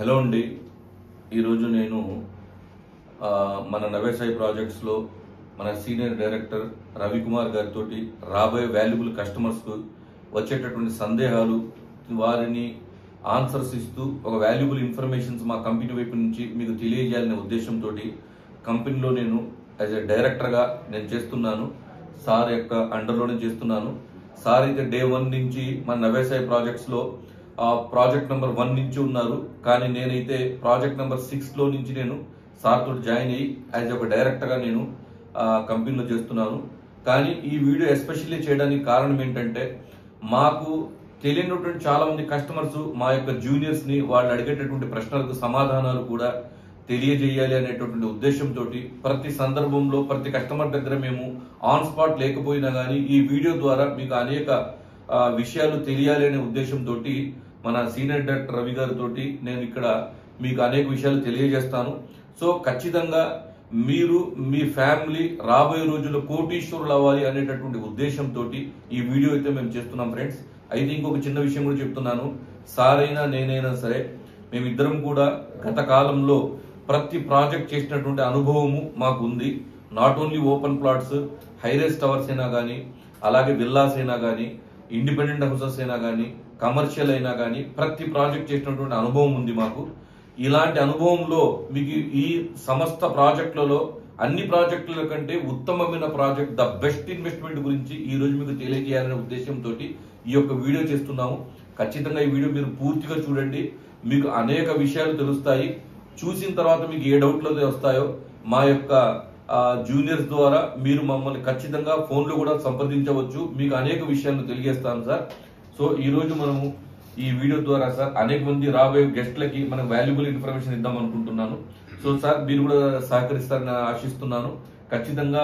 Hello అండి. ఈరోజు నేను మన నవేసాయి ప్రాజెక్ట్స్లో మన సీనియర్ డైరెక్టర్ రవికుమార్ గారితో రాబోయే వాల్యుబుల్ కస్టమర్స్కు వచ్చేటటువంటి సందేహాలు వారిని ఆన్సర్స్ ఇస్తూ ఒక వాల్యుబుల్ ఇన్ఫర్మేషన్స్ మా కంపెనీ వైపు నుంచి మీకు తెలియజేయాలనే ఉద్దేశంతో కంపెనీలో నేను యాజ్ ఎ డైరెక్టర్గా నేను చేస్తున్నాను. సార్ యొక్క అండర్లోనే చేస్తున్నాను. సార్ అయితే డే 1 నుంచి మన నవేసాయి ప్రాజెక్ట్స్లో ప్రాజెక్ట్ నెంబర్ 1 నుంచి ఉన్నారు. కానీ నేనైతే ప్రాజెక్ట్ నెంబర్ 6లో నుంచి నేను సార్ తోటి జాయిన్ అయ్యి యాజ్ ఒక డైరెక్టర్గా నేను కంపెనీలో చేస్తున్నాను. కానీ ఈ వీడియో ఎస్పెషల్లీ చేయడానికి కారణం ఏంటంటే మాకు తెలియనటువంటి చాలా మంది కస్టమర్స్ మా యొక్క జూనియర్స్ని వాళ్ళు అడిగేటటువంటి ప్రశ్నలకు సమాధానాలు కూడా తెలియజేయాలి అనేటటువంటి ఉద్దేశంతో ప్రతి సందర్భంలో ప్రతి కస్టమర్ దగ్గర మేము ఆన్ స్పాట్ లేకపోయినా కానీ ఈ వీడియో ద్వారా మీకు అనేక విషయాలు తెలియాలి అనే ఉద్దేశంతో మన సీనియర్ డైరెక్టర్ రవి గారితో నేను ఇక్కడ మీకు అనేక విషయాలు తెలియజేస్తాను. సో ఖచ్చితంగా మీరు మీ ఫ్యామిలీ రాబోయే రోజుల్లో కోటీశ్వరులు అవ్వాలి అనేటటువంటి ఉద్దేశంతో ఈ వీడియో అయితే మేము చేస్తున్నాం ఫ్రెండ్స్. అయితే ఇంకొక చిన్న విషయం కూడా చెప్తున్నాను. సార్ అయినా నేనైనా సరే మేమిద్దరం కూడా గత కాలంలో ప్రతి ప్రాజెక్ట్ చేసినటువంటి అనుభవము మాకు ఉంది. Not only open plots, high-rise towers అయినా కానీ, అలాగే విల్లాస్ అయినా కానీ, ఇండిపెండెంట్ హౌసెస్ అయినా కానీ, కమర్షియల్ అయినా కానీ ప్రతి ప్రాజెక్ట్ చేసినటువంటి అనుభవం ఉంది మాకు. ఇలాంటి అనుభవంలో మీకు ఈ సమస్త ప్రాజెక్టులలో అన్ని ప్రాజెక్టుల కంటే ఉత్తమమైన ప్రాజెక్ట్ ద బెస్ట్ ఇన్వెస్ట్మెంట్ గురించి ఈ రోజు మీకు తెలియజేయాలనే ఉద్దేశంతో ఈ యొక్క వీడియో చేస్తున్నాము. ఖచ్చితంగా ఈ వీడియో మీరు పూర్తిగా చూడండి. మీకు అనేక విషయాలు తెలుస్తాయి. చూసిన తర్వాత మీకు ఏ డౌట్లు వస్తాయో మా యొక్క జూనియర్స్ ద్వారా మీరు మమ్మల్ని ఖచ్చితంగా ఫోన్లో కూడా సంప్రదించవచ్చు. మీకు అనేక విషయాలు తెలియజేస్తాను సార్. సో ఈ రోజు మనము ఈ వీడియో ద్వారా సార్ అనేక మంది రాబోయే గెస్ట్లకి మనకు వాల్యుబుల్ ఇన్ఫర్మేషన్ ఇద్దాం అనుకుంటున్నాను. సో సార్ మీరు కూడా సహకరిస్తారని ఆశిస్తున్నాను. ఖచ్చితంగా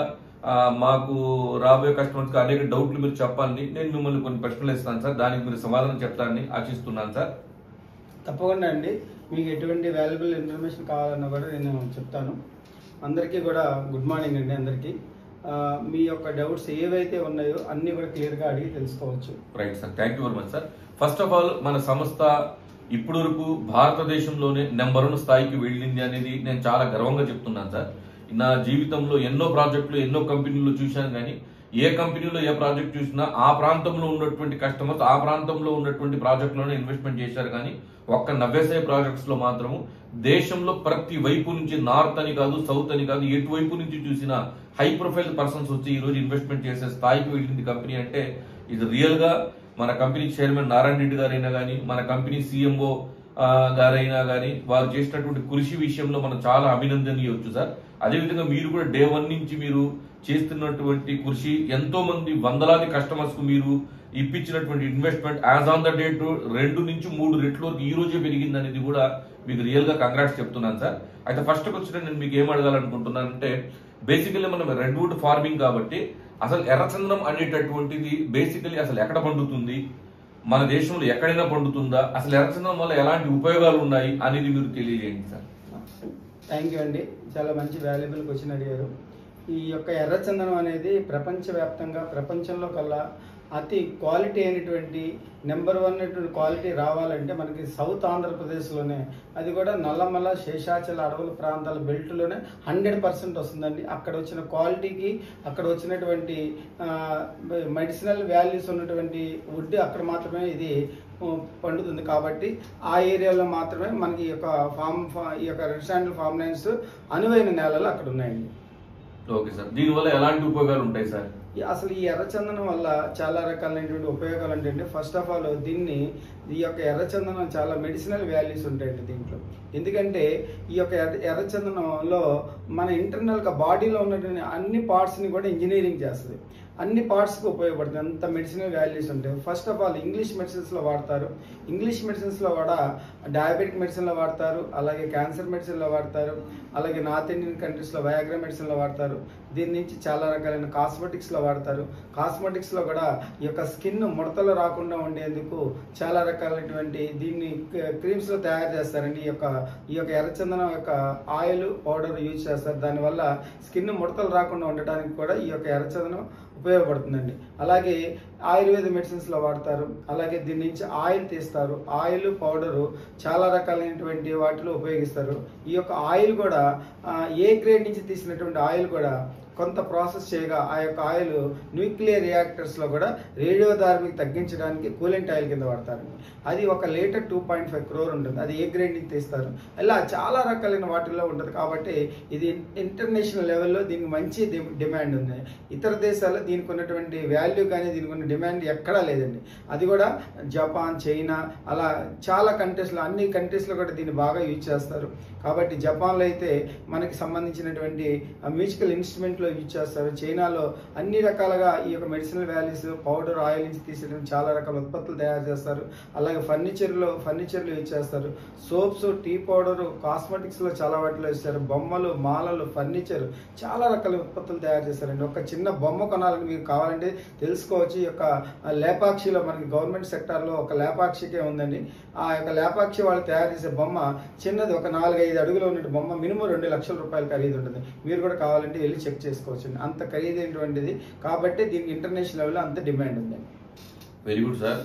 మాకు రాబోయే కస్టమర్స్కి అనేక డౌట్లు మీరు చెప్పాలని నేను మిమ్మల్ని కొన్ని ప్రశ్నలు ఇస్తాను సార్. దానికి మీరు సమాధానం చెప్తారని ఆశిస్తున్నాను సార్. తప్పకుండా అండి. మీకు ఎటువంటి వాల్యుబుల్ ఇన్ఫర్మేషన్ కావాలన్నా కూడా నేను చెప్తాను. అందరికీ కూడా గుడ్ మార్నింగ్ అండి. అందరికీ మీ యొక్క డౌట్స్ ఏవైతే ఉన్నాయో అన్ని కూడా క్లియర్గా అడిగి తెలుసుకోవచ్చు. Right sir, thank you very much sir. First of all మన సంస్థ ఇప్పటి వరకు భారతదేశంలోనే నెంబర్ 1 స్థాయికి వెళ్ళింది అనేది నేను చాలా గర్వంగా చెప్తున్నాను సార్. నా జీవితంలో ఎన్నో ప్రాజెక్టులు ఎన్నో కంపెనీలు చూశాను. కానీ ఏ కంపెనీలో ఏ ప్రాజెక్ట్ చూసినా ఆ ప్రాంతంలో ఉన్నటువంటి కస్టమర్స్ ఆ ప్రాంతంలో ఉన్నటువంటి ప్రాజెక్టులోనే ఇన్వెస్ట్మెంట్ చేశారు. కానీ ఒక్క నవేసాయి ప్రాజెక్ట్స్ లో మాత్రము దేశంలో ప్రతి వైపు నుంచి నార్త్ అని కాదు, సౌత్ అని కాదు, ఎటువైపు నుంచి చూసినా హై ప్రొఫైల్ పర్సన్స్ వచ్చి ఈ రోజు ఇన్వెస్ట్మెంట్ చేసే స్థాయికి వెళ్ళింది కంపెనీ అంటే ఇది రియల్ గా మన కంపెనీ చైర్మన్ నారాయణ రెడ్డి గారైనా కానీ, మన కంపెనీ సిఎంఓ గారైనా కానీ వారు చేసినటువంటి కృషి విషయంలో మనం చాలా అభినందనీయవచ్చు సార్. అదేవిధంగా మీరు కూడా డే 1 నుంచి మీరు చేస్తున్నటువంటి కృషి ఎంతో మంది వందలాది కస్టమర్స్ కు మీరు ఇప్పించినటువంటి investment as on the date 2 నుంచి 3 రెట్ల వరకు ఈ రోజే పెరిగింది అనేది కూడా మీకు రియల్ గా కంగ్రాట్స్ చెప్తున్నాను సార్. అయితే ఫస్ట్ వచ్చిన నేను మీకు ఏం అడగాలనుకుంటున్నానంటే బేసికల్లీ మనం రెడ్ వుడ్ ఫార్మింగ్ కాబట్టి అసలు ఎర్రచందనం అనేటటువంటిది బేసికలీ అసలు ఎక్కడ పండుతుంది, మన దేశంలో ఎక్కడైనా పండుతుందా, అసలు ఎర్రచందనం వల్ల ఎలాంటి ఉపయోగాలు ఉన్నాయి అనేది మీరు తెలియజేయండి సార్. థ్యాంక్ యూ అండి. చాలా మంచి వాల్యుబుల్ క్వశ్చన్ అడిగారు. ఈ యొక్క ఎర్రచందనం అనేది ప్రపంచవ్యాప్తంగా ప్రపంచంలో కల్లా అతి క్వాలిటీ అయినటువంటి నెంబర్ 1 అయినటువంటి క్వాలిటీ రావాలంటే మనకి సౌత్ ఆంధ్రప్రదేశ్లోనే, అది కూడా నల్లమల శేషాచల అడవుల ప్రాంతాల బెల్ట్లోనే 100% వస్తుందండి. అక్కడ వచ్చిన క్వాలిటీకి అక్కడ వచ్చినటువంటి మెడిసినల్ వాల్యూస్ ఉన్నటువంటి వుడ్ అక్కడ మాత్రమే ఇది పండుతుంది. కాబట్టి ఆ ఏరియాలో మాత్రమే మనకి ఈ యొక్క రెడ్ శాండిల్ ఫార్మ్ ల్యాండ్స్ అనువైన నేలలు అక్కడ ఉన్నాయండి. ఓకే సార్, దీనివల్ల ఎలాంటి ఉపయోగాలు ఉంటాయి సార్? అసలు ఈ ఎర్రచందనం వల్ల చాలా రకాలైనటువంటి ఉపయోగాలు అంటే ఫస్ట్ ఆఫ్ ఆల్ ఈ యొక్క ఎర్రచందనం చాలా మెడిసినల్ వాల్యూస్ ఉంటాయండి దీంట్లో. ఎందుకంటే ఈ యొక్క ఎర్రచందనంలో మన ఇంటర్నల్గా బాడీలో ఉన్నటువంటి అన్ని పార్ట్స్ని కూడా ఇంజనీరింగ్ చేస్తుంది. అన్ని పార్ట్స్కి ఉపయోగపడుతుంది. అంత మెడిసినల్ వాల్యూస్ ఉంటాయి. ఫస్ట్ ఆఫ్ ఆల్ ఇంగ్లీష్ మెడిసిన్స్లో వాడతారు. ఇంగ్లీష్ మెడిసిన్స్లో కూడా డయాబెటిక్ మెడిసిన్లో వాడతారు, అలాగే క్యాన్సర్ మెడిసిన్లో వాడతారు, అలాగే నార్త్ ఇండియన్ కంట్రీస్లో వయాగ్రా మెడిసిన్లో వాడతారు. దీని నుంచి చాలా రకాలైన కాస్మెటిక్స్లో వాడతారు. కాస్మెటిక్స్లో కూడా ఈ యొక్క స్కిన్ ముడతలు రాకుండా ఉండేందుకు చాలా రకాలైనటువంటి దీన్ని క్రీమ్స్లో తయారు చేస్తారండి. ఈ యొక్క ఎర్రచందనం యొక్క ఆయిల్ పౌడర్ యూజ్ చేస్తారు. దానివల్ల స్కిన్ ముడతలు రాకుండా ఉండటానికి కూడా ఈ యొక్క ఎర్రచందనం ఉపయోగపడుతుందండి. అలాగే ఆయుర్వేద మెడిసిన్స్లో వాడతారు. అలాగే దీని నుంచి ఆయిల్ తీస్తారు. ఆయిల్ పౌడరు చాలా రకాలైనటువంటి వాటిలో ఉపయోగిస్తారు. ఈ యొక్క ఆయిల్ కూడా ఏ గ్రేడ్ నుంచి తీసినటువంటి ఆయిల్ కూడా కొంత ప్రాసెస్ చేయగా ఆ యొక్క ఆయిల్ న్యూక్లియర్ రియాక్టర్స్లో కూడా రేడియోధార్మికి తగ్గించడానికి కూలెంట్ ఆయిల్ కింద వాడతారండి. అది 1 లీటర్ 2.5 crore ఉంటుంది. అది ఏ గ్రేడ్ నుంచి తీస్తారు. ఇలా చాలా రకాలైన వాటిల్లో ఉంటుంది. కాబట్టి ఇది ఇంటర్నేషనల్ లెవెల్లో దీనికి మంచి డిమాండ్ ఉంది. ఇతర దేశాల్లో దీనికి ఉన్నటువంటి వాల్యూ కానీ దీనికి ఉన్న డిమాండ్ ఎక్కడా లేదండి. అది కూడా జపాన్, చైనా అలా చాలా కంట్రీస్లో, అన్ని కంట్రీస్లో కూడా దీన్ని బాగా యూజ్ చేస్తారు. కాబట్టి జపాన్లో అయితే మనకి సంబంధించినటువంటి మ్యూజికల్ ఇన్స్ట్రుమెంట్లో యూజ్ చేస్తారు. చైనాలో అన్ని రకాలుగా ఈ యొక్క మెడిసినల్ వాల్యూస్ పౌడర్ ఆయిల్ నుంచి తీసేయడం చాలా రకాల ఉత్పత్తులు తయారు చేస్తారు. అలాగే ఫర్నిచర్లు యూజ్ చేస్తారు. సోప్స్, టీ పౌడరు, కాస్మెటిక్స్లో చాలా వాటిలో ఇస్తారు. బొమ్మలు, మాలలు, ఫర్నిచర్ చాలా రకాల ఉత్పత్తులు తయారు చేస్తారండి. ఒక చిన్న బొమ్మ కొనాలని మీకు కావాలంటే తెలుసుకోవచ్చు. ఈ యొక్క లేపాక్షిలో మనకి గవర్నమెంట్ సెక్టార్లో ఒక లేపాక్షికే ఉందండి. ఆ యొక్క లేపాక్షి వాళ్ళు తయారు చేసే బొమ్మ చిన్నది, ఒక 4-5 అడుగులు ఉన్నట్టు బొమ్మ మినిమం 2 లక్షల రూపాయలు ఖరీదు ఉంటుంది. మీరు కూడా కావాలంటే వెళ్ళి చెక్ చేసుకోవచ్చు. అంత ఖరీదైనటువంటిది కాబట్టి దీనికి ఇంటర్నేషనల్ లెవెల్లో అంత డిమాండ్ ఉంది. Very good sir.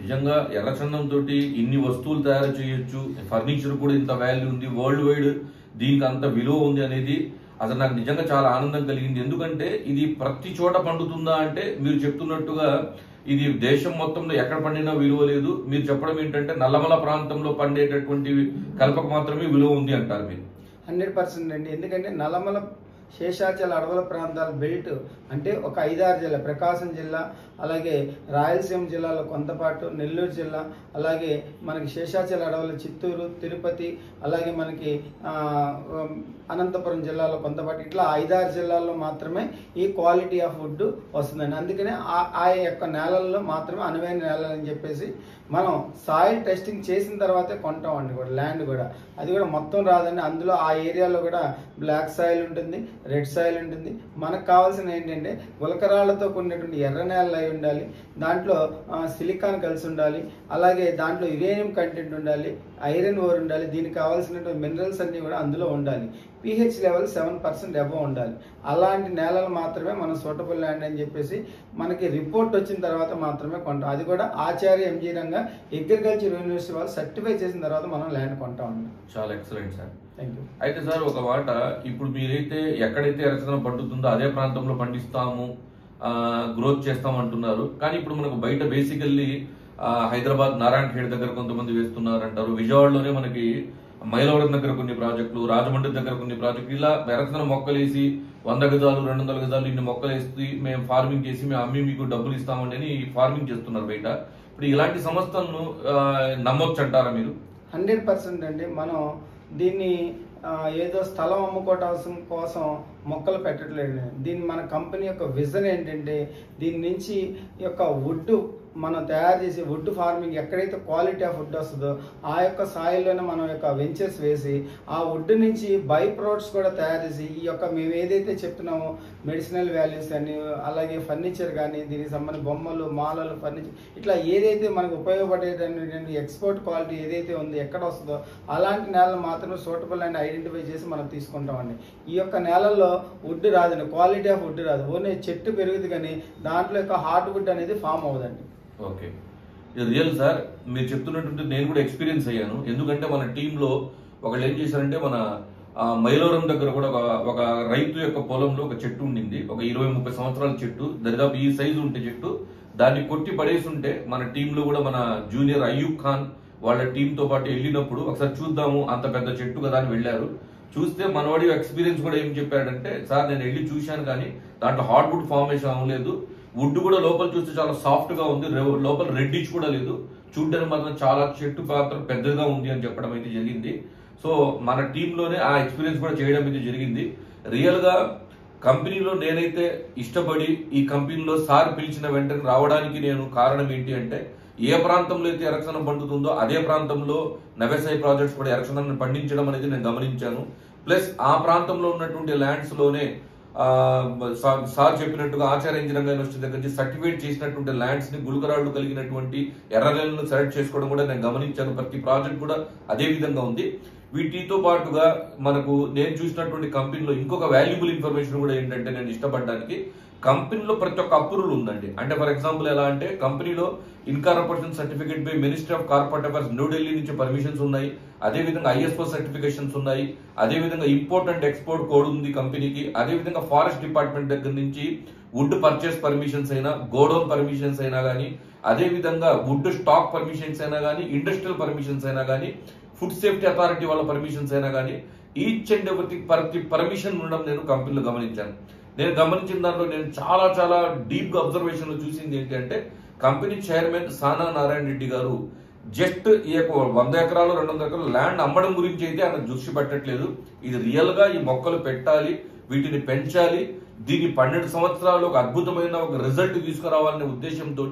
నిజంగా ఎర్రచందనం తోటి ఇన్ని వస్తువులు తయారు చేయొచ్చు, ఫర్నిచర్ కూడా ఇంత వాల్యూ ఉంది, వరల్డ్ వైడ్ దీనికి అంత విలువ ఉంది అనేది అసలు నాకు నిజంగా చాలా ఆనందం కలిగింది. ఎందుకంటే ఇది ప్రతి చోట పండుతుందా అంటే మీరు చెప్తున్నట్టుగా ఇది దేశం మొత్తంలో ఎక్కడ పండినా విలువ లేదు. మీరు చెప్పడం ఏంటంటే నల్లమల ప్రాంతంలో పండేటటువంటి కలపకు మాత్రమే విలువ ఉంది అంటారు మీరు. 100% అండి. ఎందుకంటే నల్లమల శేషాచల అడవుల ప్రాంతాల బెల్ట్ అంటే ఒక 5-6 జిల్లా, ప్రకాశం జిల్లా, అలాగే రాయలసీమ జిల్లాలో కొంతపాటు, నెల్లూరు జిల్లా, అలాగే మనకి శేషాచల అడవుల చిత్తూరు, తిరుపతి, అలాగే మనకి అనంతపురం జిల్లాలో కొంతపాటు, ఇట్లా 5-6 జిల్లాల్లో మాత్రమే ఈ క్వాలిటీ ఆఫ్ వుడ్ వస్తుందండి. అందుకనే ఆ యొక్క నేలల్లో మాత్రమే అనువైన నేలలు అని చెప్పేసి మనం సాయిల్ టెస్టింగ్ చేసిన తర్వాతే కొంటామండి. కూడా ల్యాండ్ కూడా అది కూడా మొత్తం రాదండి. అందులో ఆ ఏరియాలో కూడా బ్లాక్ సాయిల్ ఉంటుంది, రెడ్ సాయిల్ ఉంటుంది. మనకు కావాల్సిన ఏంటంటే గులకరాళ్లతో కూడినటువంటి ఎర్ర నేలలు అయి ఉండాలి, దాంట్లో సిలికాన్ కలిసి ఉండాలి, అలాగే దాంట్లో యురేనియం కంటెంట్ ఉండాలి, ఐరన్ ఓర్ ఉండాలి. దీనికి కావాల్సినటువంటి మినరల్స్ అన్నీ కూడా అందులో ఉండాలి. pH లెవెల్ 7% అబవ్ ఉండాలి. అలాంటి నేలలు మాత్రమే మనం సూటబుల్ ల్యాండ్ అని చెప్పేసి మనకి రిపోర్ట్ వచ్చిన తర్వాత మాత్రమే కొంటాం. అది కూడా ఆచార్య ఎంజీ రంగా అగ్రికల్చర్ యూనివర్సిటీ వాళ్ళు సర్టిఫై చేసిన తర్వాత మనం ల్యాండ్ కొంటాం. చాలా ఎక్సలెంట్ సార్. Thank you. అయితే సార్ ఒక మాట, ఇప్పుడు మీరైతే ఎక్కడైతే ఎర్రచందనం పండుతుందో అదే ప్రాంతంలో పండిస్తాము, గ్రోత్ చేస్తాం అంటున్నారు. కానీ ఇప్పుడు మనకు బయట బేసికల్లీ హైదరాబాద్ నారాయణ ఖేడ్ దగ్గర కొంతమంది వేస్తున్నారు అంటారు. విజయవాడలోనే మనకి మైలవరం దగ్గర కొన్ని ప్రాజెక్టులు, రాజమండ్రి దగ్గర కొన్ని ప్రాజెక్టులు, ఇలా ఎర్రచందనం మొక్కలు వేసి 100 గజాలు 200 గజాలు ఇన్ని మొక్కలు వేసి మేము ఫార్మింగ్ చేసి మేము అమ్మి మీకు డబ్బులు ఇస్తామని ఫార్మింగ్ చేస్తున్నారు బయట. ఇప్పుడు ఇలాంటి సంస్థలను నమ్మొచ్చు అంటారా మీరు? 100% అండి. మనం దీన్ని ఏదో స్థలం అమ్ముకోవటం కోసం మొక్కలు పెట్టట్లేదు. దీన్ని మన కంపెనీ యొక్క విజన్ ఏంటంటే దీని నుంచి యొక్క వుడ్ మనం తయారు చేసి వుడ్ ఫార్మింగ్ ఎక్కడైతే క్వాలిటీ ఆఫ్ వుడ్ వస్తుందో ఆ యొక్క సాయిల్లోనే మనం యొక్క వెంచర్స్ వేసి ఆ వుడ్ నుంచి బై ప్రొడక్ట్స్ కూడా తయారు చేసి ఈ యొక్క మేము ఏదైతే చెప్తున్నామో మెడిసినల్ వాల్యూస్ అని, అలాగే ఫర్నిచర్ కానీ దీనికి సంబంధించిన బొమ్మలు, మాలలు, ఫర్నిచర్, ఇట్లా ఏదైతే మనకు ఉపయోగపడేటటువంటి ఎక్స్పోర్ట్ క్వాలిటీ ఏదైతే ఉందో ఎక్కడ వస్తుందో అలాంటి నేలలు మాత్రమే సూటబుల్ అండ్ ఐడెంటిఫై చేసి మనం తీసుకుంటామండి. ఈ యొక్క నేలల్లో వుడ్ రాదండి, క్వాలిటీ ఆఫ్ వుడ్ రాదు. ఓన్లీ చెట్టు పెరుగుతుంది కానీ దాంట్లో యొక్క హార్డ్ వుడ్ అనేది ఫామ్ అవ్వదండి. ఓకే, ఇది రియల్ సార్. మీరు చెప్తున్నట్టు నేను కూడా ఎక్స్పీరియన్స్ అయ్యాను. ఎందుకంటే మన టీంలో ఒకళ్ళు ఏం చేశారంటే మన మైలవరం దగ్గర కూడా ఒక రైతు యొక్క పొలంలో ఒక చెట్టు ఉండింది, ఒక 20-30 సంవత్సరాల చెట్టు, దరిదాపు ఈ సైజు ఉంటే చెట్టు, దాన్ని కొట్టి పడేసి ఉంటే మన టీంలో కూడా మన జూనియర్ అయ్యూబ్ ఖాన్ వాళ్ళ టీంతో పాటు వెళ్ళినప్పుడు ఒకసారి చూద్దాము అంత పెద్ద చెట్టు కదా అని వెళ్ళారు. చూస్తే మనవాడి ఎక్స్పీరియన్స్ కూడా ఏం చెప్పాడంటే, సార్ నేను వెళ్ళి చూశాను కానీ దాంట్లో హార్డ్ వుడ్ ఫార్మేషన్ అవ్వలేదు, వుడ్ కూడా లోపల చూస్తే చాలా సాఫ్ట్ గా ఉంది, లోపల రెడ్డిష్ కూడా లేదు, చూడడానికి మాత్రం చాలా చెట్టు పాత్ర పెద్దగా ఉంది అని చెప్పడం అయితే జరిగింది. సో మన టీంలోనే ఆ ఎక్స్పీరియన్స్ కూడా చేయడం అయితే జరిగింది. రియల్ గా కంపెనీలో నేనైతే ఇష్టపడి ఈ కంపెనీలో సార్ పిలిచిన వెంటనే రావడానికి నేను కారణం ఏంటి అంటే, ఏ ప్రాంతంలో అయితే ఎర్రచందనం పండుతుందో అదే ప్రాంతంలో నవేసాయి ప్రాజెక్ట్స్ కూడా ఎర్రచందనం పండించడం అనేది నేను గమనించాను. ప్లస్ ఆ ప్రాంతంలో ఉన్నటువంటి ల్యాండ్స్ లోనే సార్ చెప్పినట్టుగా ఆచార్య ఇంజనీరింగ్ యూనివర్సిటీ దగ్గర నుంచి సర్టిఫికేట్ చేసినటువంటి ల్యాండ్స్ ని గుళకరాళ్లు కలిగినటువంటి ఎర్రనేలను సెలెక్ట్ చేసుకోవడం కూడా నేను గమనించాను. ప్రతి ప్రాజెక్ట్ కూడా అదే విధంగా ఉంది. వీటితో పాటుగా మనకు నేను చూసినటువంటి కంపెనీలో ఇంకొక వాల్యుబుల్ ఇన్ఫర్మేషన్ కూడా ఏంటంటే నేను ఇష్టపడడానికి, కంపెనీలో ప్రతి ఒక్క అప్రూవల్ ఉందండి. అంటే ఫర్ ఎగ్జాంపుల్ ఎలా అంటే కంపెనీలో incorporation certificate by ministry of corporate affairs New Delhi నుంచి పర్మిషన్స్ ఉన్నాయి. అదేవిధంగా ఐఎస్ఓ సర్టిఫికేషన్స్ ఉన్నాయి. అదేవిధంగా ఇంపోర్ట్ అండ్ ఎక్స్పోర్ట్ కోడ్ ఉంది కంపెనీకి. అదేవిధంగా ఫారెస్ట్ డిపార్ట్మెంట్ దగ్గర నుంచి వుడ్ పర్చేస్ పర్మిషన్స్ అయినా, గోడౌన్ పర్మిషన్స్ అయినా కానీ, అదేవిధంగా వుడ్ స్టాక్ పర్మిషన్స్ అయినా కానీ, ఇండస్ట్రియల్ పర్మిషన్స్ అయినా కానీ, ఫుడ్ సేఫ్టీ అథారిటీ వాళ్ళ పర్మిషన్స్ అయినా కానీ, ఈచ్ అండ్ ఎవ్రీథింగ్ ప్రతి పర్మిషన్ ఉండడం నేను కంపెనీలో గమనించాను. నేను గమనించిన దాంట్లో నేను చాలా చాలా డీప్ గా అబ్జర్వేషన్ లో చూసింది ఏంటంటే కంపెనీ చైర్మన్ సానా నారాయణ రెడ్డి గారు జస్ట్ ఈ 100 ఎకరాలు 200 ఎకరాలు ల్యాండ్ అమ్మడం గురించి అయితే ఆయన దృష్టి పెట్టట్లేదు. ఇది రియల్ గా ఈ మొక్కలు పెట్టాలి, వీటిని పెంచాలి, దీన్ని 12 సంవత్సరాలు ఒక అద్భుతమైన ఒక రిజల్ట్ తీసుకురావాలనే ఉద్దేశంతో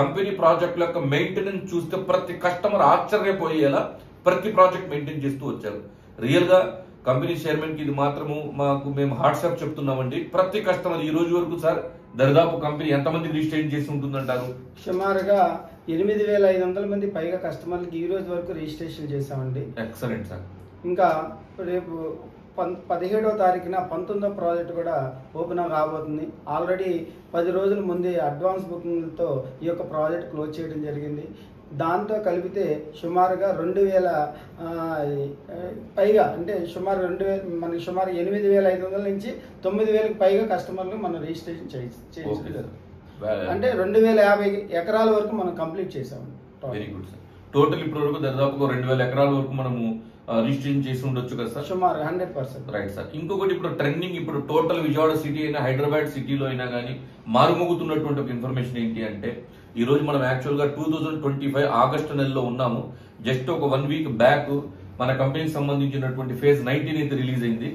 కంపెనీ ప్రాజెక్టుల యొక్క మెయింటెనెన్స్ చూస్తే ప్రతి కస్టమర్ ఆశ్చర్యపోయేలా ప్రతి ప్రాజెక్ట్ మెయింటైన్ చేస్తూ వచ్చారు. రియల్ గా కంపెనీ చైర్మన్ కి ఇది మాత్రము మేము హాట్సాప్ చెప్తున్నామండి. ప్రతి కస్టమర్ ఈ రోజు వరకు సార్ దరిదాపు కంపెనీ ఎంతమంది రిజిస్ట్రేషన్ చేసి ఉంటుందంటారు? సుమారుగా 8,500 మంది పైగా కస్టమర్లకి ఈ రోజు వరకు రిజిస్ట్రేషన్ చేశామండి. Excellent sir. ఇంకా రేపు 17వ తారీఖున 19వ ప్రాజెక్ట్ కూడా ఓపెన్ కాబోతుంది. ఆల్రెడీ 10 రోజుల ముందే అడ్వాన్స్ బుకింగ్లతో ఈ యొక్క ప్రాజెక్ట్ క్లోజ్ చేయడం జరిగింది. దాంతో కలిపితే సుమారుగా 2,000 పైగా, అంటే సుమారు 8,500 నుంచి 9,000కి పైగా కస్టమర్లు మనం రిజిస్ట్రేషన్ చేయించలేదు. అంటే 2,050 ఎకరాల వరకు మనం కంప్లీట్ చేసాము. Very good sir. టోటల్ ఇప్పటి వరకు దాదాపు 2,000 ఎకరాల వరకు మనము రిజిస్ట్రేషన్ చేసి ఉండొచ్చు కదా సార్? సుమారు 100%. Right sir. ఇంకొకటి ఇప్పుడు ట్రెండింగ్, ఇప్పుడు టోటల్ విజయవాడ సిటీ అయినా హైదరాబాద్ సిటీలో అయినా కానీ మారుమోగుతున్నటువంటి ఒక ఇన్ఫర్మేషన్ ఏంటి అంటే ఈ రోజు మనం యాక్చువల్ గా 2025 ఆగస్టు నెలలో ఉన్నాము. జస్ట్ ఒక 1 వీక్ బ్యాక్ మన కంపెనీకి సంబంధించినటువంటి ఫేజ్ 19 అయితే రిలీజ్ అయింది.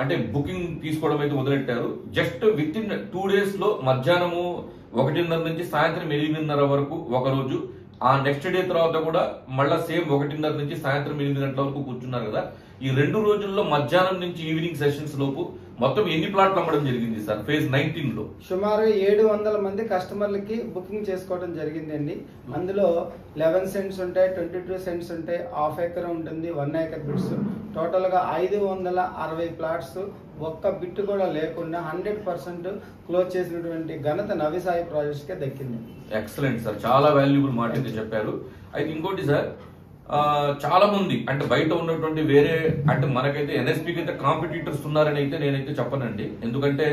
అంటే బుకింగ్ తీసుకోవడం అయితే మొదలెట్టారు. జస్ట్ విత్ ఇన్ 2 days లో మధ్యాహ్నము 1:30 నుంచి సాయంత్రం 8:30 వరకు ఒక రోజు, ఆ నెక్స్ట్ డే తర్వాత కూడా మళ్ళా సేమ్ 1:30 నుంచి సాయంత్రం 8 గంటల వరకు కూర్చున్నారు కదా. ఈ 2 రోజుల్లో మధ్యాహ్నం నుంచి ఈవినింగ్ సెషన్స్ లోపు మొత్తం ఎన్ని ప్లాట్లు అమ్మడం జరిగింది సార్ ఫేజ్ 19 లో? సుమారు 700 మంది కస్టమర్లకి బుకింగ్ చేసుకోవడం జరిగిందండి. అందులో 11 సెంట్స్ ఉంటాయి, 22 సెంట్స్ ఉంటాయి, హాఫ్ ఎకర్ ఉంటుంది, 1 acre బిట్స్, టోటల్ గా 560 ప్లాట్స్ ఒక్క బిట్ కూడా లేకుండా 100% క్లోజ్ చేసినటువంటి ఘనత నవి సాయి ప్రాజెక్ట్స్ కే దక్కింది. Excellent sir. చాలా వాల్యుబుల్ మాట అయితే చెప్పారు. అయితే ఇంకోటి సార్, చాలా మంది అంటే బయట ఉన్నటువంటి వేరే అంటే మనకైతే ఎన్ఎస్పీకి అయితే కాంపిటీటర్స్ ఉన్నారని అయితే నేనైతే చెప్పనండి. ఎందుకంటే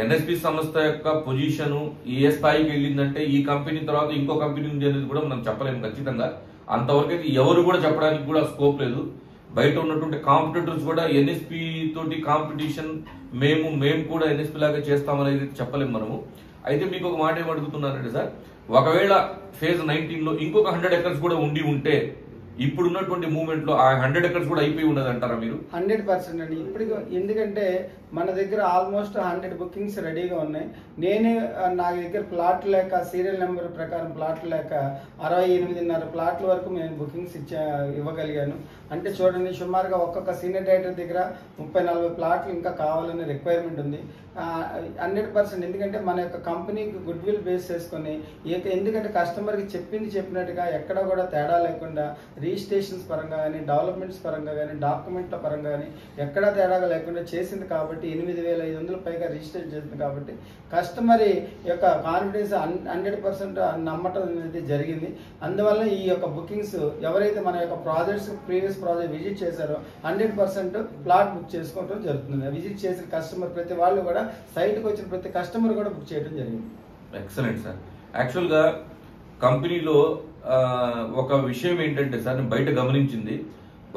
ఎన్ఎస్పీ సంస్థ యొక్క పొజిషన్ ఏ స్థాయికి వెళ్ళిందంటే ఈ కంపెనీ తర్వాత ఇంకో కంపెనీ ఉంది అనేది కూడా మనం చెప్పలేము ఖచ్చితంగా. అంతవరకు అయితే ఎవరు కూడా చెప్పడానికి కూడా స్కోప్ లేదు. బయట ఉన్నటువంటి కాంపిటీటర్స్ కూడా ఎన్ఎస్పీ తోటి కాంపిటీషన్ మేము కూడా ఎన్ఎస్పీ లాగా చేస్తామనేది చెప్పలేము మనము. అయితే మీకు ఒక మాట ఏమడుగుతున్నానంటే సార్, ఒకవేళ ఫేజ్ 19 లో ఇంకొక 100 ఎకర్స్ కూడా ఉండి ఉంటే ఇప్పుడున్నటువంటి మూవ్మెంట్ లో ఆ 100 ఎకర్స్ కూడా అయిపోయి ఉన్నది అంటారా మీరు? 100% అండి. ఇప్పుడు ఎందుకంటే మన దగ్గర ఆల్మోస్ట్ 100 బుకింగ్స్ రెడీగా ఉన్నాయి. నా దగ్గర ప్లాట్ లేక సీరియల్ నెంబర్ ప్రకారం ప్లాట్లు లేక 68.5 ప్లాట్ల వరకు నేను బుకింగ్స్ ఇవ్వగలిగాను. అంటే చూడండి, సుమారుగా ఒక్కొక్క సీనియర్ డైరెక్టర్ దగ్గర 30-40 ప్లాట్లు ఇంకా కావాలనే రిక్వైర్మెంట్ ఉంది. 100% ఎందుకంటే మన యొక్క కంపెనీకి గుడ్ విల్ బేస్ చేసుకొని, ఎందుకంటే కస్టమర్కి చెప్పినట్టుగా ఎక్కడ కూడా తేడా లేకుండా రిజిస్ట్రేషన్స్ పరంగా కానీ, డెవలప్మెంట్స్ పరంగా కానీ, డాక్యుమెంట్ల పరంగా కానీ ఎక్కడా తేడాగా లేకుండా చేసింది కాబట్టి 8,500 పైగా రిజిస్ట్రేషన్ చేసింది కాబట్టి కస్టమర్ యొక్క కాన్ఫిడెన్స్ 100% నమ్మటం అనేది జరిగింది. అందువల్ల ఈ యొక్క బుకింగ్స్ ఎవరైతే మన యొక్క ప్రాజెక్ట్స్ ప్రీవియస్ ప్రాజెక్ట్ విజిట్ చేశారో 100% ప్లాట్ బుక్ చేసుకోవడం జరుగుతుంది. విజిట్ చేసిన కస్టమర్ ప్రతి వాళ్ళు కూడా, సైట్కి వచ్చిన ప్రతి కస్టమర్ కూడా బుక్ చేయడం జరిగింది. Excellent sir. యాక్చువల్గా కంపెనీలో ఒక విషయం ఏంటంటే సార్, నేను బయట గమనించింది,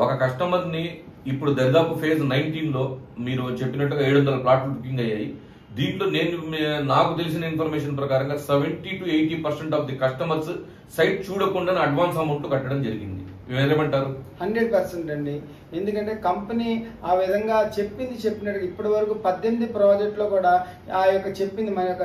ఒక కస్టమర్ని ఇప్పుడు దాదాపు ఫేజ్ 19 లో మీరు చెప్పినట్టుగా 700 ప్లాట్లు బుకింగ్ అయ్యాయి. దీంట్లో నాకు తెలిసిన ఇన్ఫర్మేషన్ ప్రకారంగా 70 to 80% of the customers site చూడకుండా అడ్వాన్స్ అమౌంట్ కట్టడం జరిగింది. ఏమంటారు? 100% అండి. ఎందుకంటే కంపెనీ ఆ విధంగా చెప్పినట్టుగా ఇప్పటి వరకు 18 ప్రాజెక్టులో కూడా ఆ యొక్క చెప్పింది మన యొక్క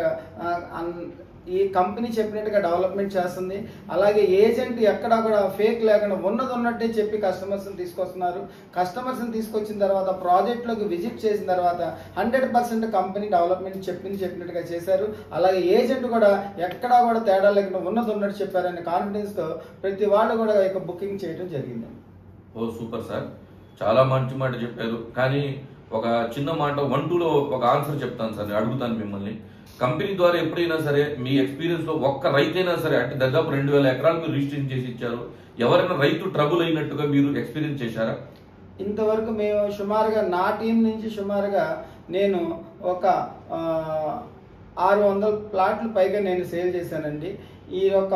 ఈ కంపెనీ చెప్పినట్టుగా డెవలప్మెంట్ చేస్తుంది. అలాగే ఏజెంట్ ఎక్కడా కూడా ఫేక్ లేకుండా ఉన్నట్టే చెప్పి కస్టమర్స్ని తీసుకొస్తున్నారు. కస్టమర్స్ని తీసుకొచ్చిన తర్వాత ప్రాజెక్ట్లోకి విజిట్ చేసిన తర్వాత 100% కంపెనీ డెవలప్మెంట్ చెప్పినట్టుగా చేశారు. అలాగే ఏజెంట్ కూడా ఎక్కడా కూడా తేడా లేకుండా ఉన్నట్టు చెప్పారనే కాన్ఫిడెన్స్తో ప్రతి వాళ్ళు కూడా బుకింగ్ చేయడం జరిగింది. ఓ సూపర్ సార్, చాలా మంచి మాట చెప్పారు. కానీ ఒక చిన్న మాట 1-2లో ఒక ఆన్సర్ చెప్తాను సార్, నేను అడుగుతాను మిమ్మల్ని. కంపెనీ ద్వారా ఎప్పుడైనా సరే మీ ఎక్స్పీరియన్స్ లో ఒక్క రైతైనా సరే అంటే దాదాపు 2000 ఎకరాలు మీరు రిజిస్ట్రేషన్ చేసి ఇచ్చారు, ఎవరైనా రైతు ట్రబుల్ అయినట్టుగా మీరు ఎక్స్పీరియన్స్ చేశారా? ఇంతవరకు మేము సుమారుగా నా టీం నుంచి సుమారుగా నేను ఒక 600 ప్లాట్లు పైగా నేను సేల్ చేశానండి. ఈ యొక్క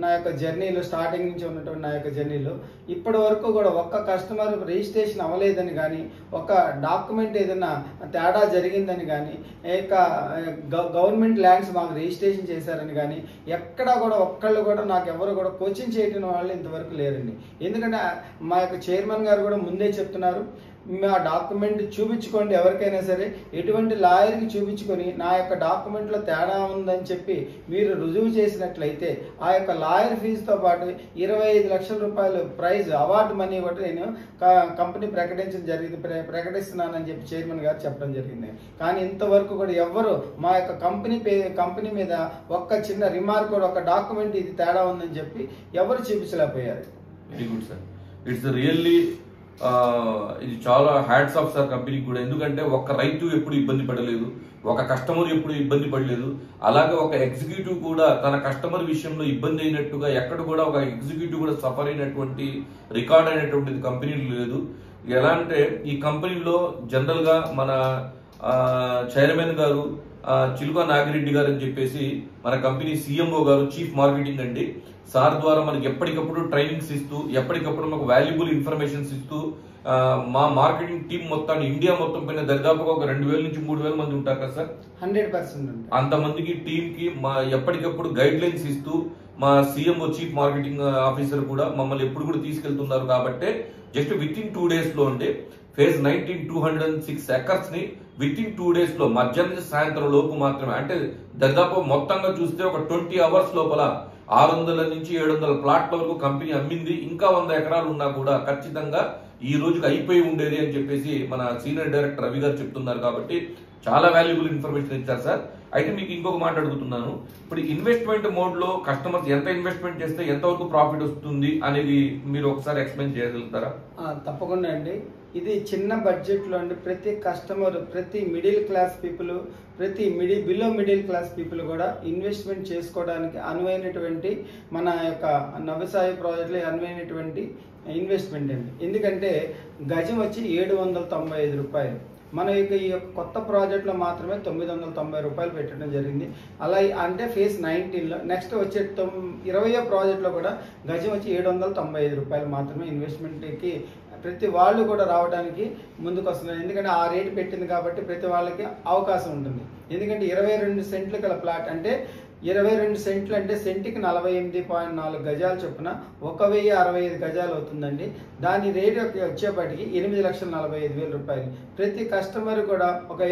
నా యొక్క జర్నీలో, స్టార్టింగ్ నుంచి ఉన్నటువంటి నా యొక్క జర్నీలో ఇప్పటి వరకు కూడా ఒక్క కస్టమర్ రిజిస్ట్రేషన్ అవ్వలేదని కానీ, ఒక డాక్యుమెంట్ ఏదైనా తేడా జరిగిందని కానీ, ఇక గవర్నమెంట్ ల్యాండ్స్ మాకు రిజిస్ట్రేషన్ చేశారని కానీ ఎక్కడా కూడా ఒక్కళ్ళు కూడా నాకు ఎవరు కూడా కోచింగ్ చేయడం వాళ్ళు ఇంతవరకు లేరండి. ఎందుకంటే మా యొక్క చైర్మన్ గారు కూడా ముందే చెప్తున్నారు, మా డాక్యుమెంట్ చూపించుకోండి, ఎవరికైనా సరే ఎటువంటి లాయర్కి చూపించుకొని నా యొక్క డాక్యుమెంట్లో తేడా ఉందని చెప్పి మీరు రుజువు చేసినట్లయితే ఆ యొక్క లాయర్ ఫీజుతో పాటు 25 లక్షల రూపాయలు ప్రైజ్ అవార్డు మనీ కూడా నేను కంపెనీ ప్రకటిస్తున్నానని చెప్పి చైర్మన్ గారు చెప్పడం జరిగింది. కానీ ఇంతవరకు కూడా ఎవ్వరు మా యొక్క కంపెనీ మీద ఒక్క చిన్న రిమార్క్ కూడా, ఒక డాక్యుమెంట్ ఇది తేడా ఉందని చెప్పి ఎవరు చూపించలేకపోయారు. Very good sir, it's really ఇది చాలా హ్యాట్స్ ఆఫ్ సార్ కంపెనీకి కూడా. ఎందుకంటే ఒక రైతు ఎప్పుడు ఇబ్బంది పడలేదు, ఒక కస్టమర్ ఎప్పుడు ఇబ్బంది పడలేదు, అలాగే ఒక ఎగ్జిక్యూటివ్ కూడా తన కస్టమర్ విషయంలో ఇబ్బంది అయినట్టుగా ఎక్కడ కూడా ఒక ఎగ్జిక్యూటివ్ కూడా సఫర్ అయినటువంటి రికార్డ్ అయినటువంటిది కంపెనీలో లేదు. ఎలా అంటే ఈ కంపెనీలో జనరల్ గా మన చైర్మన్ గారు చిలుక నాగిరెడ్డి గారు అని చెప్పేసి మన కంపెనీ సిఎంఓ గారు, చీఫ్ మార్కెటింగ్ అండి, సార్ ద్వారా మనకి ఎప్పటికప్పుడు ట్రైనింగ్స్ ఇస్తూ ఎప్పటికప్పుడు మాకు వాల్యుబుల్ ఇన్ఫర్మేషన్స్ ఇస్తూ మా మార్కెటింగ్ టీం మొత్తాన్ని ఇండియా మొత్తం పైన దాదాపుగా ఒక 2000 నుంచి 3000 మంది ఉంటారు కదా సార్. 100% అంతమందికి టీమ్ కి మా ఎప్పటికప్పుడు గైడ్ లైన్స్ ఇస్తూ మా సీఎంఓ చీఫ్ మార్కెటింగ్ ఆఫీసర్ కూడా మమ్మల్ని ఎప్పుడు కూడా తీసుకెళ్తున్నారు. కాబట్టి జస్ట్ విత్ ఇన్ 2 days లో అంటే ఫేజ్ 19 206 ఎకర్స్ ని విత్ ఇన్ 2 days లో మధ్యాహ్నం సాయంత్రం లోపు మాత్రమే, అంటే దాదాపు మొత్తంగా చూస్తే ఒక 20 hours లోపల 600 నుంచి 700 ప్లాట్ల వరకు కంపెనీ అమ్మింది. ఇంకా 100 ఎకరాలు ఉన్నా కూడా ఖచ్చితంగా ఈ రోజుకి అయిపోయి ఉండేది అని చెప్పేసి మన సీనియర్ డైరెక్టర్ రవి గారు చెప్తున్నారు. కాబట్టి చాలా వాల్యుబుల్ ఇన్ఫర్మేషన్ ఇచ్చారు సార్. అయితే మీకు ఇంకొక మాట అడుగుతున్నాను, ఇప్పుడు ఇన్వెస్ట్మెంట్ మోడ్ లో కస్టమర్స్ ఎంత ఇన్వెస్ట్మెంట్ చేస్తే ఎంతవరకు ప్రాఫిట్ వస్తుంది అనేది మీరు ఒకసారి ఎక్స్ప్లెయిన్ చేయగలుగుతారా? తప్పకుండా అండి. ఇది చిన్న బడ్జెట్లో అండి, ప్రతి కస్టమర్, ప్రతి మిడిల్ క్లాస్ పీపుల్, ప్రతి బిలో మిడిల్ క్లాస్ పీపుల్ కూడా ఇన్వెస్ట్మెంట్ చేసుకోవడానికి అనువైనటువంటి మన యొక్క నవసాయ ప్రాజెక్టులో అనువైనటువంటి ఇన్వెస్ట్మెంట్ అండి. ఎందుకంటే గజం వచ్చి 795 రూపాయలు. మన యొక్క ఈ యొక్క కొత్త ప్రాజెక్ట్లో మాత్రమే 990 రూపాయలు పెట్టడం జరిగింది. అలా అంటే ఫేజ్ 19లో నెక్స్ట్ వచ్చే 20వ ప్రాజెక్ట్లో కూడా గజం వచ్చి 795 రూపాయలు మాత్రమే ఇన్వెస్ట్మెంట్కి ప్రతి వాళ్ళు కూడా రావడానికి ముందుకు వస్తున్నారు. ఎందుకంటే ఆ రేటు పెట్టింది కాబట్టి ప్రతి వాళ్ళకి అవకాశం ఉంటుంది. ఎందుకంటే 22 సెంట్లు గల ప్లాట్ అంటే 22 సెంట్లు అంటే సెంటికి 48.4 గజాలు చొప్పున 1065 గజాలు అవుతుందండి. దాని రేటు వచ్చేప్పటికి 8,45,000 రూపాయలు. ప్రతి కస్టమర్ కూడా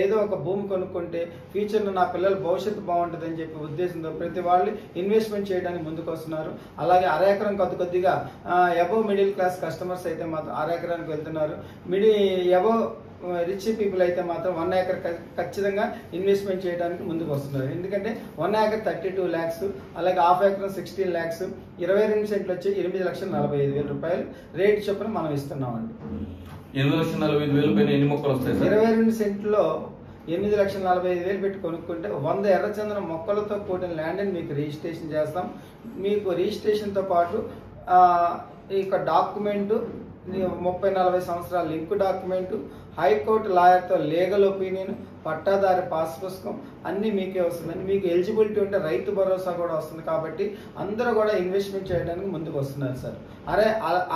ఏదో ఒక భూమి కొనుక్కుంటే ఫ్యూచర్లో నా పిల్లల భవిష్యత్తు బాగుంటుందని చెప్పి ఉద్దేశంతో ప్రతి వాళ్ళు ఇన్వెస్ట్మెంట్ చేయడానికి ముందుకు వస్తున్నారు. అలాగే అరెకరం కొద్దిగా అబోవ్ మిడిల్ క్లాస్ కస్టమర్స్ అయితే మాత్రం అరెకరానికి వెళ్తున్నారు. అబోవ్ రిచ్ పీపుల్ అయితే మాత్రం 1 acre ఖచ్చితంగా ఇన్వెస్ట్మెంట్ చేయడానికి ముందుకు వస్తున్నారు. ఎందుకంటే 1 acre 32 lakhs, అలాగే హాఫ్ acre 16 lakhs, 22 సెంట్లు వచ్చి 8,45,000 రూపాయలు రేట్ చొప్పున మనం ఇస్తున్నామండి. 8,45,000 పైన ఎన్ని మొక్కలు వస్తాయి? 22 సెంట్లో 8,45,000 పెట్టి కొనుక్కుంటే 100 ఎర్రచందనం మొక్కలతో కూడిన ల్యాండ్ని మీకు రిజిస్ట్రేషన్ చేస్తాం. మీకు రిజిస్ట్రేషన్తో పాటు ఈ యొక్క డాక్యుమెంటు 30-40 సంవత్సరాల లింక్ డాక్యుమెంటు, హైకోర్టు లాయర్తో లీగల్ ఒపీనియన్, పట్టాదారి పాస్ పుస్తకం అన్నీ మీకే వస్తుందండి. మీకు ఎలిజిబిలిటీ ఉంటే రైతు భరోసా కూడా వస్తుంది. కాబట్టి అందరూ కూడా ఇన్వెస్ట్మెంట్ చేయడానికి ముందుకు వస్తున్నారు సార్.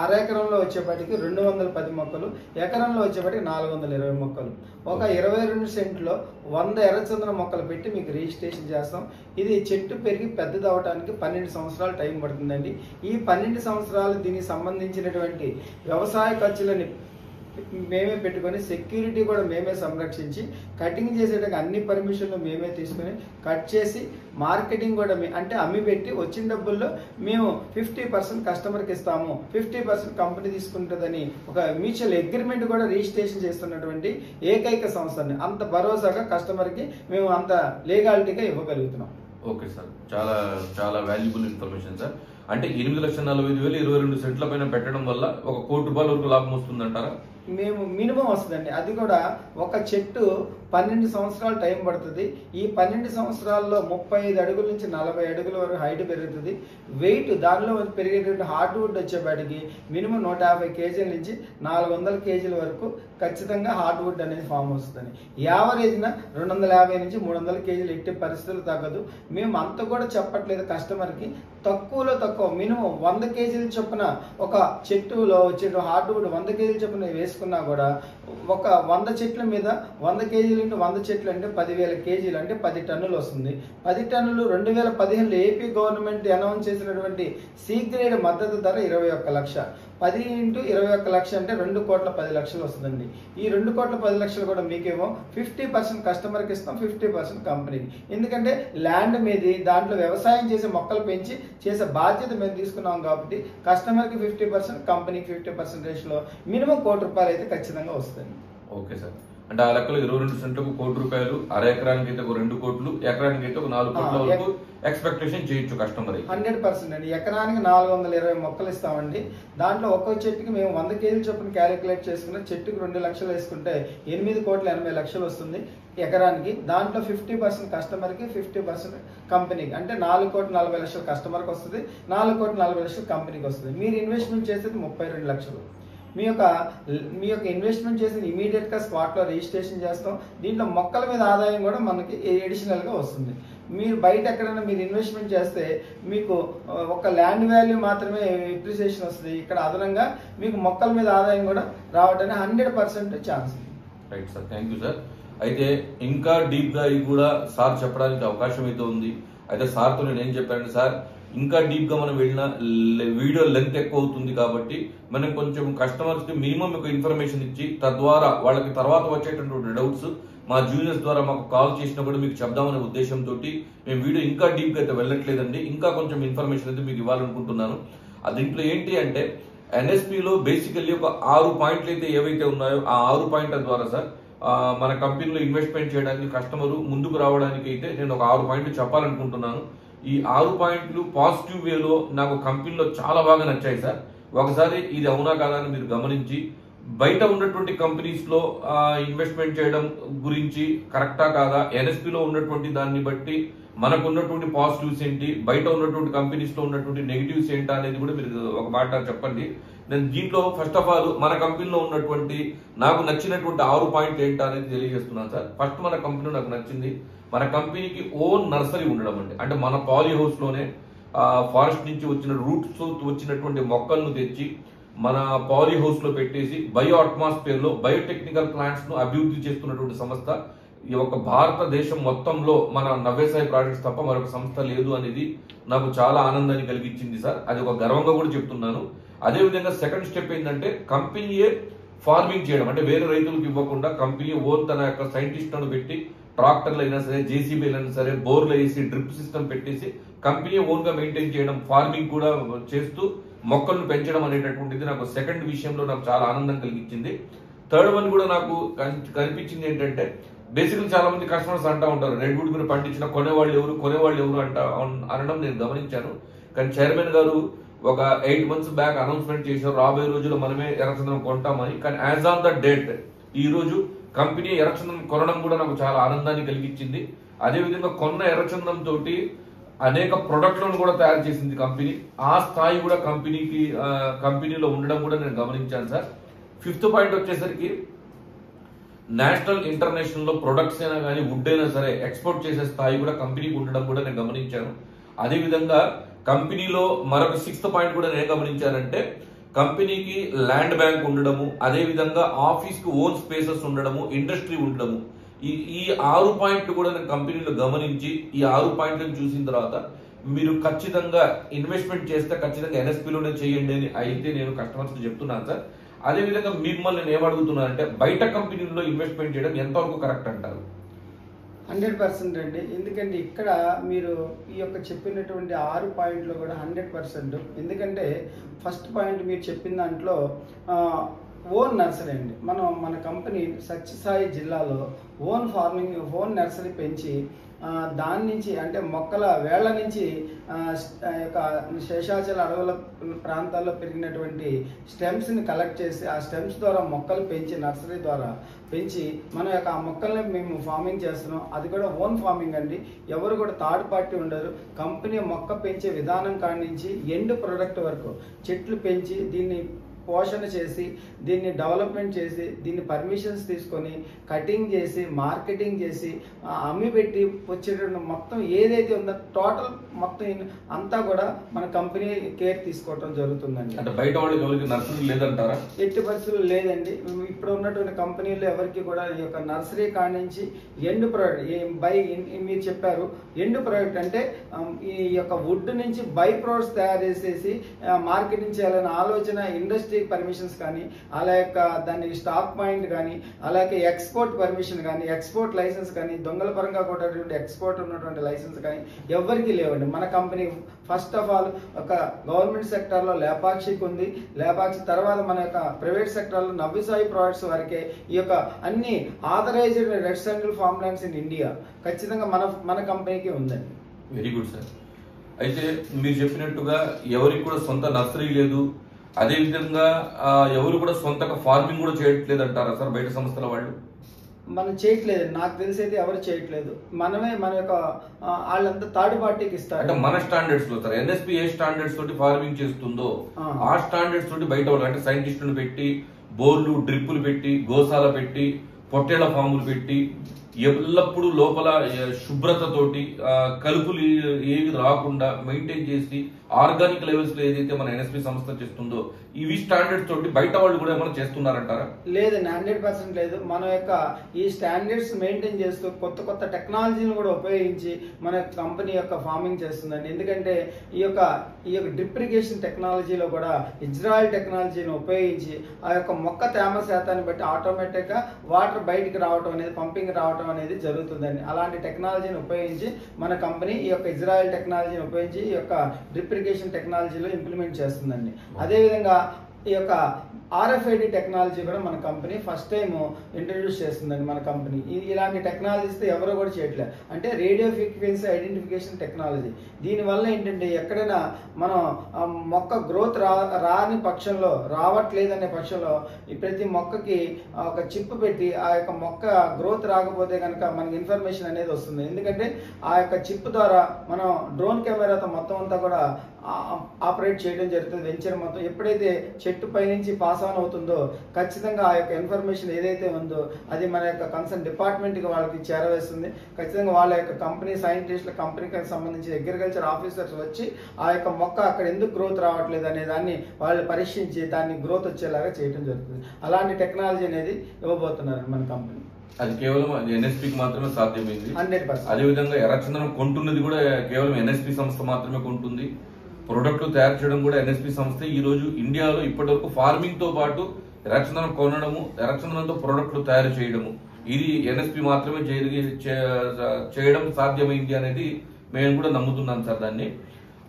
అరెకరంలో వచ్చేప్పటికి 210 మొక్కలు, ఎకరంలో వచ్చేప్పటికి 420 మొక్కలు. ఒక 22 సెంట్లో 100 ఎర్రచందనం మొక్కలు పెట్టి మీకు రిజిస్ట్రేషన్ చేస్తాం. ఇది చెట్టు పెరిగి పెద్దది అవడానికి 12 సంవత్సరాలు టైం పడుతుందండి. ఈ 12 సంవత్సరాలు దీనికి సంబంధించినటువంటి వ్యవసాయ ఖర్చులని మేమే పెట్టుకొని సెక్యూరిటీ కూడా మేమే సంరక్షించి కటింగ్ చేసేటప్పుడు అన్ని పర్మిషన్లు మేమే తీసుకుని కట్ చేసి మార్కెటింగ్ కూడా అంటే అమ్మి పెట్టి వచ్చిన డబ్బుల్లో మేము 50% కస్టమర్కి ఇస్తాము, 50% కంపెనీ తీసుకుంటుందని ఒక మ్యూచువల్ అగ్రిమెంట్ కూడా రిజిస్ట్రేషన్ చేస్తున్నటువంటి ఏకైక సంస్థని అంత భరోసాగా కస్టమర్కి మేము అంత లీగాలిటీగా ఇవ్వగలుగుతున్నాం. ఓకే సార్, చాలా చాలా వాల్యుబుల్ ఇన్ఫర్మేషన్ సార్. అంటే 8,45,000 22 సెంట్ల పైన పెట్టడం వల్ల 1 కోటి రూపాయల వరకు లాభం వస్తుందంటారా? మేము మినిమం వస్తుందండి. అది కూడా ఒక చెట్టు 12 సంవత్సరాలు టైం పడుతుంది. ఈ 12 సంవత్సరాల్లో 35 అడుగుల నుంచి 40 అడుగుల వరకు హైట్ పెరుగుతుంది. వెయిట్ దానిలో పెరిగేటువంటి హార్డ్వుడ్ వచ్చేపాటికి మినిమం 150 కేజీల నుంచి 400 కేజీల వరకు ఖచ్చితంగా హార్డ్వుడ్ అనేది ఫామ్ వస్తుంది. యావరేజ్న 250 నుంచి 300 కేజీలు ఎట్టి పరిస్థితులు తగ్గదు. మేము అంత కూడా చెప్పట్లేదు కస్టమర్కి, తక్కువలో తక్కువ మినిమం 100 కేజీల చొప్పున ఒక చెట్టులో వచ్చే హార్డ్వుడ్ 100 కేజీల చొప్పున వేసుకున్నా కూడా ఒక 100 చెట్ల మీద 100 కేజీలు ఇంటూ 100 చెట్లు అంటే 10,000 కేజీలు అంటే 10 టన్నులు వస్తుంది. 10 టన్నులు 2015లో ఏపీ గవర్నమెంట్ అనౌన్స్ చేసినటువంటి సి గ్రేడ్ మద్దతు ధర 21 లక్ష. 10 ఇంటూ 21 లక్ష అంటే 2,10,00,000 వస్తుందండి. ఈ 2,10,00,000 కూడా మీకేమో 50% కస్టమర్కి ఇస్తాం, 50% కంపెనీకి. ఎందుకంటే ల్యాండ్ మీది దాంట్లో వ్యవసాయం చేసి మొక్కలు పెంచి చేసే బాధ్యత మేము తీసుకున్నాం కాబట్టి కస్టమర్కి 50%, కంపెనీకి 50% రేషియోలో మినిమం ₹1,00,00,000 అయితే ఖచ్చితంగా వస్తుంది. Okay sir. అంటే ఆ లెక్కలో 22 సెంట్లకు ₹1,00,00,000, అర ఎకరానికి అయితే ఒక 2 కోట్లు, ఎకరానికి అయితే ఒక 4 కోట్ల వరకు ఎక్స్పెక్టేషన్ చేయొచ్చు కస్టమర్. 100% అండి. ఎకరానికి 420 మొక్కలు ఇస్తామండి. దాంట్లో ఒక్కో చెట్టుకి మేము 100 కేజీల చొప్పున క్యాలిక్యులేట్ చేసుకున్న చెట్టుకి 2 లక్షలు వేసుకుంటే 8,80,00,000 వస్తుంది ఎకరానికి. దాంట్లో 50% కస్టమర్కి, 50% కంపెనీకి. అంటే 4,40,00,000 కస్టమర్కి వస్తుంది, 4,40,00,000 కంపెనీకి వస్తుంది. మీరు ఇన్వెస్ట్మెంట్ చేసేది 32 లక్షలు. మీ యొక్క ఇన్వెస్ట్మెంట్ చేసిన ఇమీడియట్గా స్పాట్లో రిజిస్ట్రేషన్ చేస్తాం. దీంట్లో మొక్కల మీద ఆదాయం కూడా మనకి అడిషనల్గా వస్తుంది. మీరు బయట ఎక్కడైనా మీరు ఇన్వెస్ట్మెంట్ చేస్తే మీకు ఒక ల్యాండ్ వాల్యూ మాత్రమే ఎప్రిసియేషన్ వస్తుంది. ఇక్కడ అదనంగా మీకు మొక్కల మీద ఆదాయం కూడా రావడానికి 100% ఛాన్స్ ఉంది. Right sir, thank you sir. అయితే ఇంకా డీప్గా ఇది కూడా సార్ చెప్పడానికి అవకాశం అయితే ఉంది. అయితే సార్తో నేను ఏం చెప్పాను సార్, ఇంకా డీప్గా మనం వెళ్ళిన వీడియో లెంత్ ఎక్కువ అవుతుంది కాబట్టి మనం కొంచెం కస్టమర్స్కి మినిమం ఒక ఇన్ఫర్మేషన్ ఇచ్చి తద్వారా వాళ్ళకి తర్వాత వచ్చేటటువంటి డౌట్స్ మా జూనియర్స్ ద్వారా మాకు కాల్ చేసినా కూడా మీకు చెప్దామనే ఉద్దేశంతో మేము వీడియో ఇంకా డీప్గా అయితే వెళ్ళట్లేదండి. ఇంకా కొంచెం ఇన్ఫర్మేషన్ అయితే మీకు ఇవ్వాలనుకుంటున్నాను. దీంట్లో ఏంటి అంటే ఎన్ఎస్పిలో బేసికల్లీ ఒక 6 పాయింట్లు అయితే ఏవైతే ఉన్నాయో ఆ 6 పాయింట్ల ద్వారా సార్ మన కంపెనీలో ఇన్వెస్ట్మెంట్ చేయడానికి కస్టమర్ ముందుకు రావడానికి అయితే నేను ఒక 6 పాయింట్లు చెప్పాలనుకుంటున్నాను. ఈ 6 పాయింట్లు పాజిటివ్ వేలో నాకు కంపెనీలో చాలా బాగా నచ్చాయి సార్. ఒకసారి ఇది అవునా కాదా అని మీరు గమనించి బయట ఉన్నటువంటి కంపెనీస్ లో ఇన్వెస్ట్మెంట్ చేయడం గురించి కరెక్టా కాదా, ఎన్ఎస్పిలో ఉన్నటువంటి దాన్ని బట్టి మనకు ఉన్నటువంటి పాజిటివ్స్ ఏంటి, బయట ఉన్నటువంటి కంపెనీస్ లో ఉన్నటువంటి నెగిటివ్స్ ఏంటా అనేది కూడా మీరు ఒక మాట చెప్పండి. నేను దీంట్లో ఫస్ట్ ఆఫ్ ఆల్ మన కంపెనీలో ఉన్నటువంటి నాకు నచ్చినటువంటి 6 పాయింట్లు ఏంటా అనేది తెలియజేస్తున్నాను సార్. ఫస్ట్ మన కంపెనీలో నాకు నచ్చింది మన కంపెనీకి ఓన్ నర్సరీ ఉండడం అండి. అంటే మన పాలీ హౌస్ లోనే ఫారెస్ట్ నుంచి వచ్చిన రూట్స్ వచ్చినటువంటి మొక్కలను తెచ్చి మన పాలీ హౌస్ లో పెట్టేసి బయో అట్మాస్ఫియర్ లో బయోటెక్నికల్ ప్లాంట్స్ ను అభివృద్ధి చేస్తున్నటువంటి సంస్థ ఈ ఒక భారతదేశం మొత్తంలో మన నవ్యసాయి ప్రాజెక్ట్స్ తప్ప మరొక సంస్థ లేదు అనేది నాకు చాలా ఆనందాన్ని కలిగించింది సార్. అది ఒక గర్వంగా కూడా చెప్తున్నాను. అదే విధంగా సెకండ్ స్టెప్ ఏంటంటే కంపెనీయే ఫార్మింగ్ చేయడం, అంటే వేరే రైతులకు ఇవ్వకుండా కంపెనీ ఓన్ తన యొక్క సైంటిస్టులను పెట్టి ట్రాక్టర్లు అయినా సరే, జేసీబీలు అయినా సరే, బోర్లు వేసి డ్రిప్ సిస్టమ్ పెట్టేసి కంపెనీ ఓన్ గా మెయింటైన్ చేయడం, ఫార్మింగ్ కూడా చేస్తూ మొక్కలను పెంచడం అనేటటువంటిది నాకు సెకండ్ విషయంలో నాకు చాలా ఆనందం కలిగించింది. థర్డ్ వన్ కూడా నాకు కనిపించింది ఏంటంటే బేసికల్ చాలా మంది కస్టమర్స్ అంటా ఉంటారు రెడ్ వుడ్ మీద పండించిన కొనేవాళ్ళు ఎవరు అనడం నేను గమనించాను. కానీ చైర్మన్ గారు ఒక 8 months బ్యాక్ అనౌన్స్మెంట్ చేశారు రాబోయే రోజుల్లో మనమే ఎర్రచందనం కొంటామని. కానీ యాజ్ ఆన్ ద డేట్ ఈ రోజు కంపెనీ ఎర్రచందనం కొనడం కూడా నాకు చాలా ఆనందాన్ని కలిగించింది. అదేవిధంగా కొన్న ఎర్రచందనం తోటి అనేక ప్రొడక్ట్లను కూడా తయారు చేసింది కంపెనీ. ఆ స్థాయి కూడా కంపెనీలో ఉండడం కూడా నేను గమనించాను సార్. 5th పాయింట్ వచ్చేసరికి నేషనల్ ఇంటర్నేషనల్ లో ప్రొడక్ట్స్ అయినా కానీ వుడ్ అయినా సరే ఎక్స్పోర్ట్ చేసే స్థాయి కూడా కంపెనీకి ఉండడం కూడా నేను గమనించాను. అదేవిధంగా కంపెనీలో మరొక 6th పాయింట్ కూడా నేను గమనించానంటే కంపెనీకి ల్యాండ్ బ్యాంక్ ఉండడము, అదే విధంగా ఆఫీస్ కి ఓన్ స్పేసెస్ ఉండడము, ఇండస్ట్రీ ఉండడము. ఈ 6 పాయింట్లు కూడా నేను కంపెనీలో గమనించి ఈ 6 పాయింట్లను చూసిన తర్వాత మీరు ఖచ్చితంగా ఇన్వెస్ట్మెంట్ చేస్తే ఖచ్చితంగా ఎన్ఎస్పీలోనే చేయండి అని అయితే నేను కస్టమర్స్ కి చెప్తున్నాను సార్. అదే విధంగా మిమ్మల్ని నేను ఏమడుగుతున్నానంటే బయట కంపెనీల్లో ఇన్వెస్ట్మెంట్ చేయడం ఎంతవరకు కరెక్ట్ అంటారు? 100% అండి. ఎందుకంటే ఇక్కడ మీరు ఈ యొక్క చెప్పినటువంటి 6 పాయింట్లు కూడా 100%. ఎందుకంటే ఫస్ట్ పాయింట్ మీరు చెప్పిన దాంట్లో ఓన్ నర్సరీ అండి. మన కంపెనీ సత్యసాయి జిల్లాలో ఓన్ నర్సరీ పెంచి దాని నుంచి అంటే మొక్కల వేళ్ల నుంచి యొక్క శేషాచల అడవుల ప్రాంతాల్లో పెరిగినటువంటి స్టెమ్స్ని కలెక్ట్ చేసి ఆ స్టెమ్స్ ద్వారా మొక్కలు పెంచి నర్సరీ ద్వారా పెంచి మన యొక్క ఆ మొక్కల్ని మేము ఫార్మింగ్ చేస్తున్నాం. అది కూడా ఓన్ ఫార్మింగ్ అండి, ఎవరు కూడా థర్డ్ పార్టీ ఉండరు. కంపెనీ మొక్క పెంచే విధానం కాడి నుంచి ఎండ్ ప్రొడక్ట్ వరకు చెట్లు పెంచి దీన్ని పోషణ చేసి దీన్ని డెవలప్మెంట్ చేసి దీన్ని పర్మిషన్స్ తీసుకొని కటింగ్ చేసి మార్కెటింగ్ చేసి అమ్మి పెట్టి వచ్చేటటువంటి మొత్తం ఏదైతే ఉందో టోటల్ మొత్తం అంతా కూడా మన కంపెనీ కేర్ తీసుకోవటం జరుగుతుందండి. అంటే బయట వాళ్ళకి ఎవరికి నర్సరీ లేదంటారా? ఎట్టి పరిస్థితులు లేదండి. ఇప్పుడు ఉన్నటువంటి కంపెనీలో ఎవరికి కూడా ఈ యొక్క నర్సరీ కాడి నుంచి ఎండ్ ప్రోడక్ట్ మీరు చెప్పారు ఎండ్ ప్రోడక్ట్ అంటే ఈ యొక్క వుడ్ నుంచి బై ప్రోడక్ట్స్ తయారు చేసేసి మార్కెటింగ్ చేయాలనే ఆలోచన ఇండస్ట్రీ పర్మిషన్స్ కానీ అలాగే దానికి స్టాక్ పాయింట్ కానీ అలాగే ఎక్స్పోర్ట్ పర్మిషన్ కానీ ఎక్స్పోర్ట్ లైసెన్స్ కానీ దొంగల పరంగా కూడా ఎక్స్పోర్ట్ ఉన్నటువంటి లైసెన్స్ కానీ ఎవరికి లేవండి. మన కంపెనీ ఫస్ట్ ఆఫ్ ఆల్ ఒక గవర్నమెంట్ సెక్టార్లో లేపాక్షికి ఉంది, లేపాక్షి తర్వాత మన యొక్క ప్రైవేట్ సెక్టార్లో నవ్విసాయి ప్రోడక్ట్స్ వరకే ఈ యొక్క అన్ని authorized red sandal farm lands in India ఖచ్చితంగా మన కంపెనీకి ఉందండి. Very good sir. అయితే మీరు చెప్పినట్టుగా ఎవరికి కూడా సొంత నర్సరీ లేదు, అదే విధంగా ఎవరు కూడా సొంతగా ఫార్మింగ్ కూడా చేయట్లేదు అంటారా సార్ బయట సంస్థల వాళ్ళు? మనం చేయట్లేదు, నాకు తెలిసి అయితే ఎవరు చేయట్లేదు. మనమే మన యొక్క వాళ్ళంతా థర్డ్ పార్టీకి ఇస్తారు. అంటే మన స్టాండర్డ్స్ లో సార్ ఎన్ఎస్పి ఏ స్టాండర్డ్స్ తోటి ఫార్మింగ్ చేస్తుందో ఆ స్టాండర్డ్స్ తోటి బయట వాళ్ళు అంటే సైంటిస్టులు పెట్టి బోర్లు డ్రిప్పులు పెట్టి గోశాల పెట్టి పొట్టేళ్ల ఫాములు పెట్టి ఎల్లప్పుడూ లోపల శుభ్రతతోటి కలుపులు ఏవి రాకుండా మెయింటైన్ చేసి ఆర్గానిక్ లెవెల్స్ లో ఏదైతే మన ఎన్ఎస్పి సంస్థ చేస్తుందో ఇవి స్టాండర్డ్స్ తోటి బయట వాళ్ళు కూడా ఏమైనా చేస్తున్నారంటారా? లేదండి, 100% లేదు. మన యొక్క ఈ స్టాండర్డ్స్ మెయింటైన్ చేస్తూ కొత్త కొత్త టెక్నాలజీని కూడా ఉపయోగించి మన కంపెనీ యొక్క ఫార్మింగ్ చేస్తుందండి. ఎందుకంటే ఈ యొక్క డ్రిప్ ఇరిగేషన్ టెక్నాలజీలో కూడా ఇజ్రాయెల్ టెక్నాలజీని ఉపయోగించి ఆ యొక్క మొక్క తేమ శాతాన్ని బట్టి ఆటోమేటిక్ గా వాటర్ బయటికి రావడం అనేది పంపింగ్ రావడం అనేది జరుగుతుందండి. అలాంటి టెక్నాలజీని ఉపయోగించి మన కంపెనీ ఈ యొక్క ఇజ్రాయెల్ టెక్నాలజీని ఉపయోగించి ఈ యొక్క డ్రిప్ ఇరిగేషన్ టెక్నాలజీలో ఇంప్లిమెంట్ చేస్తుందండి. అదేవిధంగా ఈ యొక్క RFID టెక్నాలజీ కూడా మన కంపెనీ ఫస్ట్ టైం ఇంట్రడ్యూస్ చేస్తుందండి. మన కంపెనీ ఇలాంటి టెక్నాలజీస్ ఎవరో కూడా చేయట్లేదు. అంటే రేడియో ఫ్రీక్వెన్సీ ఐడెంటిఫికేషన్ టెక్నాలజీ దీనివల్ల ఏంటంటే ఎక్కడైనా మనం మొక్క గ్రోత్ రాని పక్షంలో రావట్లేదనే పక్షంలో ఈ ప్రతి మొక్కకి ఒక చిప్ పెట్టి ఆ యొక్క మొక్క గ్రోత్ రాకపోతే కనుక మనకి ఇన్ఫర్మేషన్ అనేది వస్తుంది. ఎందుకంటే ఆ యొక్క చిప్ ద్వారా మనం డ్రోన్ కెమెరాతో మొత్తం అంతా కూడా ఆపరేట్ చేయడం జరుగుతుంది. వెంచర్ మొత్తం ఎప్పుడైతే చెట్టు పైనుంచి పాస్ ఆన్ అవుతుందో ఖచ్చితంగా ఆ యొక్క ఇన్ఫర్మేషన్ ఏదైతే ఉందో అది మన యొక్క కన్సర్న్ డిపార్ట్మెంట్కి వాళ్ళకి చేరవేస్తుంది. ఖచ్చితంగా వాళ్ళ యొక్క కంపెనీ సైంటిస్టుల కంపెనీకి సంబంధించి అగ్రికల్చర్ ఆఫీసర్స్ వచ్చి ఆ యొక్క మొక్క అక్కడ ఎందుకు గ్రోత్ రావట్లేదు అనే దాన్ని వాళ్ళు పరీక్షించి దాన్ని గ్రోత్ వచ్చేలాగా చేయడం జరుగుతుంది. అలాంటి టెక్నాలజీ అనేది ఇవ్వబోతున్నారు మన కంపెనీ. అది కేవలం అది ఎన్ఎస్పికి మాత్రమే సాధ్యమైంది. 100%. అదేవిధంగా ఎర్రచందనం కొంటున్నది కూడా కేవలం ఎన్ఎస్పి సంస్థ మాత్రమే కొంటుంది. ప్రొడక్ట్లు తయారు చేయడం కూడా ఎన్ఎస్పి సంస్థ. ఈ రోజు ఇండియాలో ఇప్పటివరకు ఫార్మింగ్ తో పాటు ఎర్రచందనం కొనడము, ఎర్రచందనంతో ప్రొడక్ట్లు తయారు చేయడము ఇది ఎన్ఎస్పి మాత్రమే చేయడం సాధ్యమైంది అనేది మేము కూడా నమ్ముతున్నాం సార్ దాన్ని.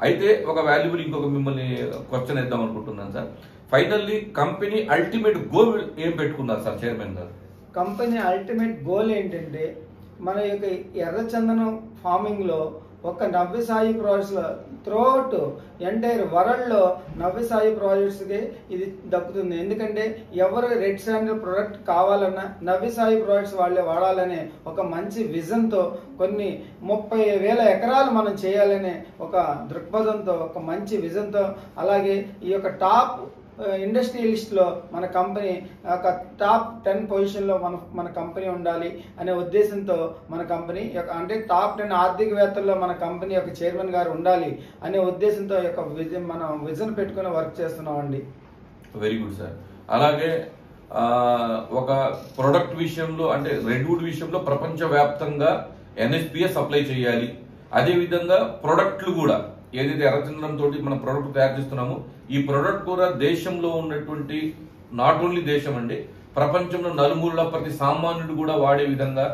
అయితే ఒక వాల్యుబుల్ ఇంకొక మిమ్మల్ని క్వశ్చన్ వేద్దాం అనుకుంటున్నాను sir. Finally company ultimate goal ఏం పెట్టుకున్నారు సార్ చైర్మన్ గారు? కంపెనీ అల్టిమేట్ గోల్ ఏంటంటే మన యొక్క ఎర్రచందనం ఫార్మింగ్ లో ఒక నవ్విసాయి ప్రాజెక్ట్స్ లో త్రూఅవుట్ ఎంటైర్ వరల్డ్ లో నవ్విసాయి ప్రాజెక్ట్స్ కి ఇది దక్కుతుంది. ఎందుకంటే ఎవరు రెడ్ శాండిల్ ప్రొడక్ట్ కావాలన్నా నవ్విసాయి ప్రాజెక్ట్స్ వాళ్ళే వాడాలనే ఒక మంచి విజన్ తో కొన్ని 30,000 ఎకరాలు మనం చేయాలనే ఒక దృక్పథంతో ఒక మంచి విజన్ తో అలాగే ఈ యొక్క టాప్ ఇండస్ట్రియలిస్ట్ లో మన కంపెనీ ఒక టాప్ 10 పొజిషన్ లో మన కంపెనీ ఉండాలి అనే ఉద్దేశంతో మన కంపెనీ అంటే టాప్ 10 ఆర్థికవేత్తల్లో మన కంపెనీ యొక్క చైర్మన్ గారు ఉండాలి అనే ఉద్దేశంతో మనం విజన్ పెట్టుకుని వర్క్ చేస్తున్నామండి. Very good sir. అలాగే ఒక ప్రొడక్ట్ విషయంలో అంటే రెడ్వుడ్ విషయంలో ప్రపంచ వ్యాప్తంగా ఎన్ఎస్పిఏ సప్లై చేయాలి. అదే విధంగా ప్రొడక్ట్లు కూడా ఏదైతే ఎర్రచందనం తోటి మనం ప్రొడక్ట్ తయారు చేస్తున్నామో ఈ ప్రొడక్ట్ కూడా దేశంలో ఉన్నటువంటి నాట్ ఓన్లీ దేశం అండి ప్రపంచంలో నలుమూలల ప్రతి సామాన్యుడు కూడా వాడే విధంగా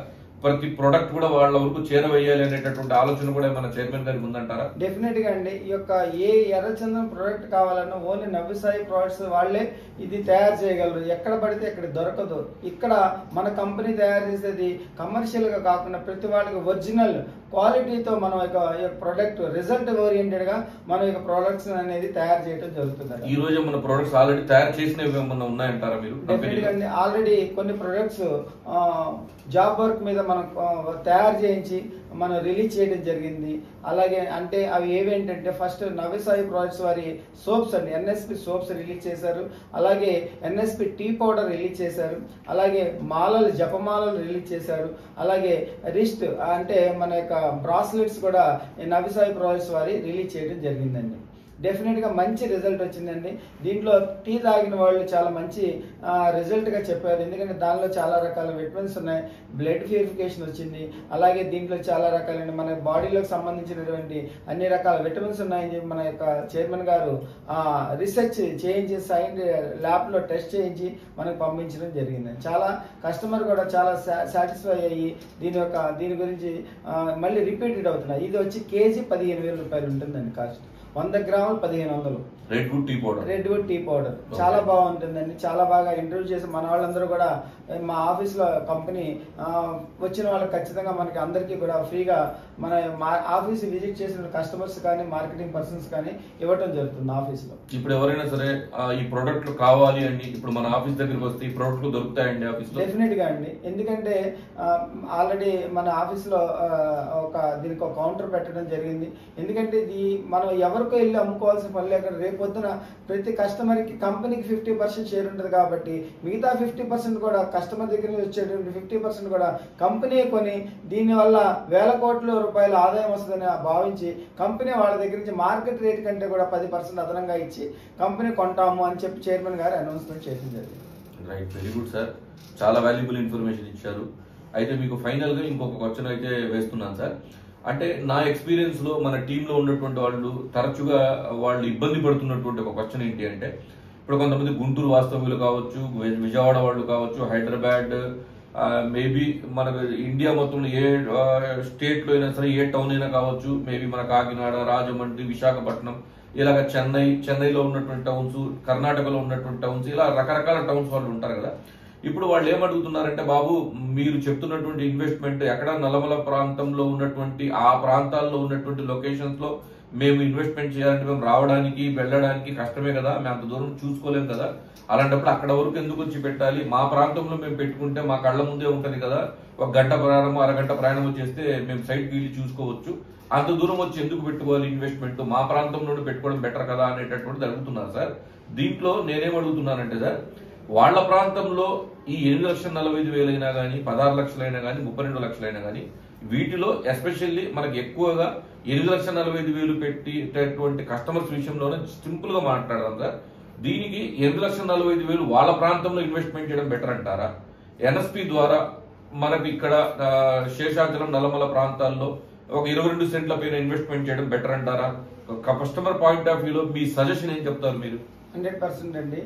ప్రతి ప్రొడక్ట్ కూడా వాళ్ళ వరకు చేరవేయాలి అనేటటువంటి ఆలోచన కూడా మన చైర్మన్ గారికి ఉందంటారా? డెఫినెట్ గా అండి. ఈ యొక్క ఏ ఎర్రచందనం ప్రొడక్ట్ కావాలన్నా ఓన్లీ నవ్విసాయి ప్రొడక్ట్స్ వాళ్ళే ఇది తయారు చేయగలరు. ఎక్కడ పడితే ఇక్కడ దొరకదు. ఇక్కడ మన కంపెనీ తయారు చేసేది కమర్షియల్ గా కాకుండా ప్రతి వాళ్ళకి ఒరిజినల్ క్వాలిటీతో మనం యొక్క ప్రొడక్ట్ రిజల్ట్ ఓరియంటెడ్గా మన యొక్క ప్రొడక్ట్స్ అనేది తయారు చేయడం జరుగుతుంది. ఈ రోజు మన ప్రొడక్ట్స్ ఆల్రెడీ తయారు చేసినవి ఏమన్నా ఉన్నాయంటారా మీరు? డెఫినెట్గా అండి, ఆల్రెడీ కొన్ని ప్రొడక్ట్స్ జాబ్ వర్క్ మీద మనం తయారు చేయించి మనం రిలీజ్ చేయడం జరిగింది. అలాగే అంటే అవి ఏవేంటంటే ఫస్ట్ నవ్య సాయి ప్రాజెక్ట్స్ వారి సోప్స్ అండి, ఎన్ఎస్పి సోప్స్ రిలీజ్ చేశారు. అలాగే ఎన్ఎస్పి టీ పౌడర్ రిలీజ్ చేశారు. అలాగే మాలలు, జపమాలలు రిలీజ్ చేశారు. అలాగే రిస్ట్ అంటే మన యొక్క బ్రాస్లెట్స్ కూడా నవ్య సాయి ప్రాజెక్ట్స్ వారి రిలీజ్ చేయడం జరిగిందండి. డెఫినెట్గా మంచి రిజల్ట్ వచ్చిందండి. దీంట్లో టీ తాగిన వాళ్ళు చాలా మంచి రిజల్ట్గా చెప్పారు. ఎందుకంటే దానిలో చాలా రకాల విటమిన్స్ ఉన్నాయి, బ్లడ్ ప్యూరిఫికేషన్ వచ్చింది. అలాగే దీంట్లో చాలా రకాలైన మన బాడీలోకి సంబంధించినటువంటి అన్ని రకాల విటమిన్స్ ఉన్నాయని చెప్పి మన యొక్క చైర్మన్ గారు రీసెర్చ్ చేయించి ల్యాబ్లో టెస్ట్ చేయించి మనకు పంపించడం జరిగింది. చాలా కస్టమర్ కూడా చాలా సాటిస్ఫై అయ్యి దీని గురించి మళ్ళీ రిపీటెడ్ అవుతున్నాయి. ఇది వచ్చి కేజీ 15,000 రూపాయలు ఉంటుందండి కాస్ట్. 100 గ్రాములు 1500. రెడ్ వుడ్ టీ పౌడర్ చాలా బాగుంటుందండి. చాలా బాగా ఇంటర్వ్యూ చేసి మన వాళ్ళందరూ కూడా మా ఆఫీస్లో కంపెనీ వచ్చిన వాళ్ళకి ఖచ్చితంగా మనకి అందరికీ కూడా ఫ్రీగా మా ఆఫీస్ విజిట్ చేసిన కస్టమర్స్ కానీ మార్కెటింగ్ పర్సన్స్ కానీ ఇవ్వటం జరుగుతుంది ఆఫీస్లో. ఇప్పుడు ఎవరైనా సరే ఈ ప్రోడక్ట్లు కావాలి అండి, ఇప్పుడు మన ఆఫీస్ దగ్గరికి వస్తే ఈ ప్రోడక్ట్లు దొరుకుతాయండి ఆఫీస్లో? డెఫినెట్గా అండి, ఎందుకంటే ఆల్రెడీ మన ఆఫీస్లో దీనికి ఒక కౌంటర్ పెట్టడం జరిగింది. ఎందుకంటే ఇది మనం ఎవరికో వెళ్ళి అమ్ముకోవాల్సిన పని లేకుండా రేపు పొద్దున ప్రతి కస్టమర్కి కంపెనీకి 50% షేర్ ఉంటుంది కాబట్టి మిగతా 50% కూడా కస్టమర్ దగ్గర నుంచి వచ్చేటువంటి 50% కూడా కంపెనీ కొని దీనివల్ల వేల కోట్ల రూపాయల ఆదాయం వస్తుందని భావించి కంపెనీ వాళ్ళ దగ్గర నుంచి మార్కెట్ రేట్ కంటే కూడా 10% అదనంగా ఇచ్చి కంపెనీ కొంటాము అని చెప్పి చైర్మన్ గారు అనౌన్స్మెంట్ చేయడం జరిగింది. రైట్, వెరీ గుడ్ సార్, చాలా వాల్యుబుల్ ఇన్ఫర్మేషన్ ఇచ్చారు. అయితే మీకు ఫైనల్గా ఇంకొక క్వశ్చన్ అయితే వేస్తున్నాను సార్. అంటే నా ఎక్స్పీరియన్స్ లో మన టీంలో ఉన్నటువంటి వాళ్ళు తరచుగా వాళ్ళు ఇబ్బంది పడుతున్నటువంటి ఒక క్వశ్చన్ ఏంటి అంటే, ఇప్పుడు కొంతమంది గుంటూరు వాస్తవ్యులు కావచ్చు, విజయవాడ వాళ్ళు కావచ్చు, హైదరాబాద్, మేబీ మన ఇండియా మొత్తంలో ఏ స్టేట్లో అయినా సరే, ఏ టౌన్ అయినా కావచ్చు, మేబీ మన కాకినాడ, రాజమండ్రి, విశాఖపట్నం, ఇలాగ చెన్నైలో ఉన్నటువంటి టౌన్స్, కర్ణాటకలో ఉన్నటువంటి టౌన్స్, ఇలా రకరకాల టౌన్స్ వాళ్ళు ఉంటారు కదా. ఇప్పుడు వాళ్ళు ఏమడుగుతున్నారంటే, బాబు మీరు చెప్తున్నటువంటి ఇన్వెస్ట్మెంట్ ఎక్కడ నల్లమల ప్రాంతంలో ఉన్నటువంటి ఆ ప్రాంతాల్లో ఉన్నటువంటి లొకేషన్స్ లో మేము ఇన్వెస్ట్మెంట్ చేయాలంటే మేము రావడానికి వెళ్ళడానికి కష్టమే కదా, మేము అంత దూరం చూసుకోలేం కదా, అలాంటప్పుడు అక్కడ వరకు ఎందుకు వచ్చి పెట్టాలి, మా ప్రాంతంలో మేము పెట్టుకుంటే మా కళ్ళ ముందే ఉంటది కదా, 1 గంట ప్రయాణం, అరగంట ప్రయాణం చేస్తే మేము సైట్కి వెళ్ళి చూసుకోవచ్చు, అంత దూరం వచ్చి ఎందుకు పెట్టుకోవాలి ఇన్వెస్ట్మెంట్, మా ప్రాంతంలోనే పెట్టుకోవడం బెటర్ కదా అనేటటువంటిది అడుగుతున్నారు సార్. దీంట్లో నేనేం అడుగుతున్నానంటే సార్, వాళ్ళ ప్రాంతంలో ఈ 8,40,000 అయినా కానీ, 16 లక్షలైనా కానీ, 32 లక్షలైనా కానీ, వీటిలో ఎస్పెషల్లీ మనకి ఎక్కువగా 8,40,000 పెట్టేటటువంటి కస్టమర్స్ విషయంలోనే సింపుల్ గా మాట్లాడదాం సార్. దీనికి 8,40,000 వాళ్ళ ప్రాంతంలో ఇన్వెస్ట్మెంట్ చేయడం బెటర్ అంటారా? ఎన్ఎస్పి ద్వారా మనకి ఇక్కడ శేషాచలం, నల్లమల ప్రాంతాల్లో ఒక 22 సెంట్ల పైన ఇన్వెస్ట్మెంట్ చేయడం బెటర్ అంటారా? కస్టమర్ పాయింట్ ఆఫ్ వ్యూలో మీ సజెషన్ ఏం చెప్తారు మీరు? 100% అండి,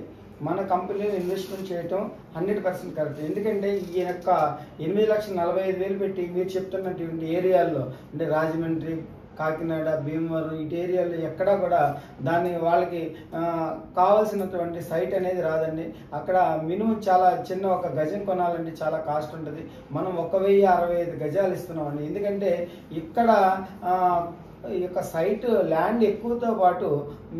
మన కంపెనీలో ఇన్వెస్ట్మెంట్ చేయటం 100% కరెక్ట్. ఎందుకంటే ఈ యొక్క 8,45,000 పెట్టి మీరు చెప్తున్నటువంటి ఏరియాల్లో అంటే రాజమండ్రి, కాకినాడ, భీమవరం ఇటు ఏరియాలో ఎక్కడా కూడా వాళ్ళకి కావాల్సినటువంటి సైట్ అనేది రాదండి. అక్కడ మినిమం చాలా చిన్న ఒక గజం కొనాలంటే చాలా కాస్ట్ ఉంటుంది. మనం 1,065 గజాలు ఇస్తున్నామండి. ఎందుకంటే ఇక్కడ ఈ యొక్క సైట్ ల్యాండ్ ఎక్కువతో పాటు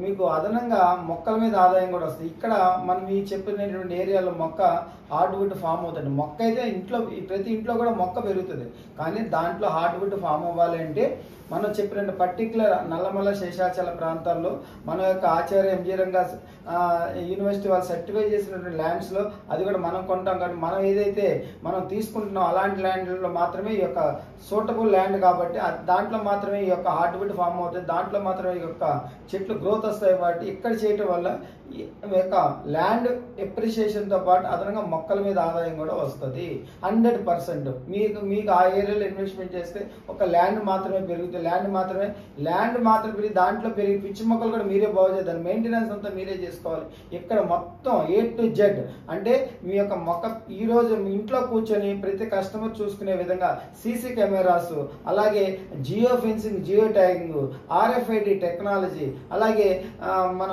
మీకు అదనంగా మొక్కల మీద ఆదాయం కూడా వస్తుంది. ఇక్కడ మనం ఈ చెప్పినటువంటి ఏరియాలో మొక్క హార్డ్వుడ్ ఫామ్ అవుతుంది. మొక్క అయితే ప్రతి ఇంట్లో కూడా మొక్క పెరుగుతుంది, కానీ దాంట్లో హార్డ్వుడ్ ఫామ్ అవ్వాలి అంటే మనం చెప్పిన పర్టికులర్ నల్లమల, శేషాచల ప్రాంతాల్లో మన యొక్క ఆచార్య ఎంజీ రంగా యూనివర్సిటీ వాళ్ళు సర్టిఫై చేసినటువంటి ల్యాండ్స్లో అది కూడా మనం కొంటాం. కానీ మనం ఏదైతే మనం తీసుకుంటున్నాం అలాంటి ల్యాండ్లో మాత్రమే ఈ యొక్క సూటబుల్ ల్యాండ్ కాబట్టి దాంట్లో మాత్రమే ఈ యొక్క హార్డ్వుడ్ ఫామ్ అవుతుంది, దాంట్లో మాత్రమే ఈ యొక్క చెట్లు గ్రోత్ వస్తాయి. కాబట్టి ఇక్కడ చేయటం వల్ల ఈ యొక్క ల్యాండ్ ఎప్రిషియేషన్తో పాటు అదనంగా మొక్కల మీద ఆదాయం కూడా వస్తుంది. 100% మీకు ఆ ఏరియాలో ఇన్వెస్ట్మెంట్ చేస్తే ఒక ల్యాండ్ మాత్రమే పెరుగుతుంది, ల్యాండ్ మాత్రం పెరిగి దాంట్లో పెరిగి పిచ్చి మొక్కలు కూడా మీరే బాగు చేయాలి, మెయింటెనెన్స్ అంతా మీరే చేసుకోవాలి. ఇక్కడ మొత్తం A to Z అంటే మీ యొక్క మొక్క ఈ రోజు మీ ఇంట్లో కూర్చొని ప్రతి కస్టమర్ చూసుకునే విధంగా సీసీ కెమెరాస్, అలాగే geo fencing, geo tagging, RFID technology, అలాగే మన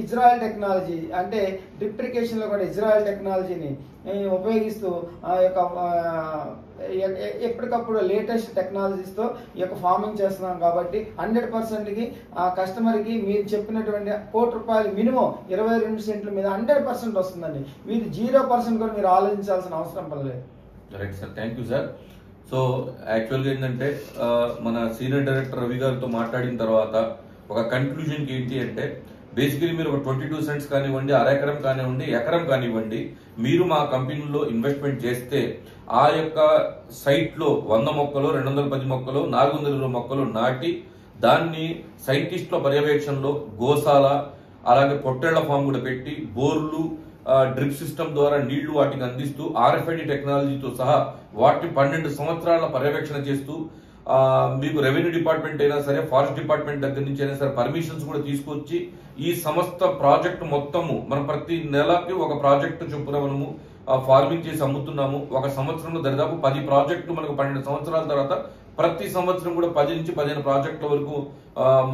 ఇజ్రాయెల్ టెక్నాలజీ అంటే డ్రిప్రికేషన్లో కూడా ఇజ్రాయెల్ టెక్నాలజీని ఉపయోగిస్తూ ఆ యొక్క ఎప్పటికప్పుడు లేటెస్ట్ టెక్నాలజీస్తో ఈ యొక్క ఫార్మింగ్ చేస్తున్నాం కాబట్టి 100%కి ఆ కస్టమర్కి మీరు చెప్పినటువంటి ₹1,00,00,000 మినిమం 22 సెంట్ల మీద 100% వస్తుందండి. మీరు 0% కూడా మీరు ఆలోచించాల్సిన అవసరం పడలేదు. Right sir, thank you sir. So యాక్చువల్గా ఏంటంటే మన సీనియర్ డైరెక్టర్ రవి గారితో మాట్లాడిన తర్వాత ఒక కన్క్లూజన్కి ఏంటి అంటే బేసికలీ మీరు ఒక 22 సెంట్స్ కానివ్వండి, అరెకరం కానివ్వండి, ఎకరం కానివ్వండి, మీరు మా కంపెనీలో ఇన్వెస్ట్మెంట్ చేస్తే ఆ యొక్క సైట్లో 100 మొక్కలు, 210 మొక్కలు, 420 మొక్కలు నాటి దాన్ని సైంటిస్టుల పర్యవేక్షణలో గోశాల అలాగే పొట్టేళ్ల ఫామ్ కూడా పెట్టి బోర్లు డ్రిప్ సిస్టమ్ ద్వారా నీళ్లు వాటికి అందిస్తూ RFID టెక్నాలజీతో సహా వాటిని 12 సంవత్సరాల పర్యవేక్షణ చేస్తూ మీకు రెవెన్యూ డిపార్ట్మెంట్ అయినా సరే, ఫారెస్ట్ డిపార్ట్మెంట్ దగ్గర నుంచి అయినా సరే పర్మిషన్స్ కూడా తీసుకొచ్చి ఈ సమస్త ప్రాజెక్ట్ మొత్తము మనం ప్రతి నెలకి ఒక ప్రాజెక్టు చొప్పున మనము ఫార్మింగ్ చేసి అమ్ముతున్నాము. ఒక సంవత్సరంలో దరిదాపు 10 ప్రాజెక్టులు మనకు 12 సంవత్సరాల తర్వాత ప్రతి సంవత్సరం కూడా 10 నుంచి 15 ప్రాజెక్టుల వరకు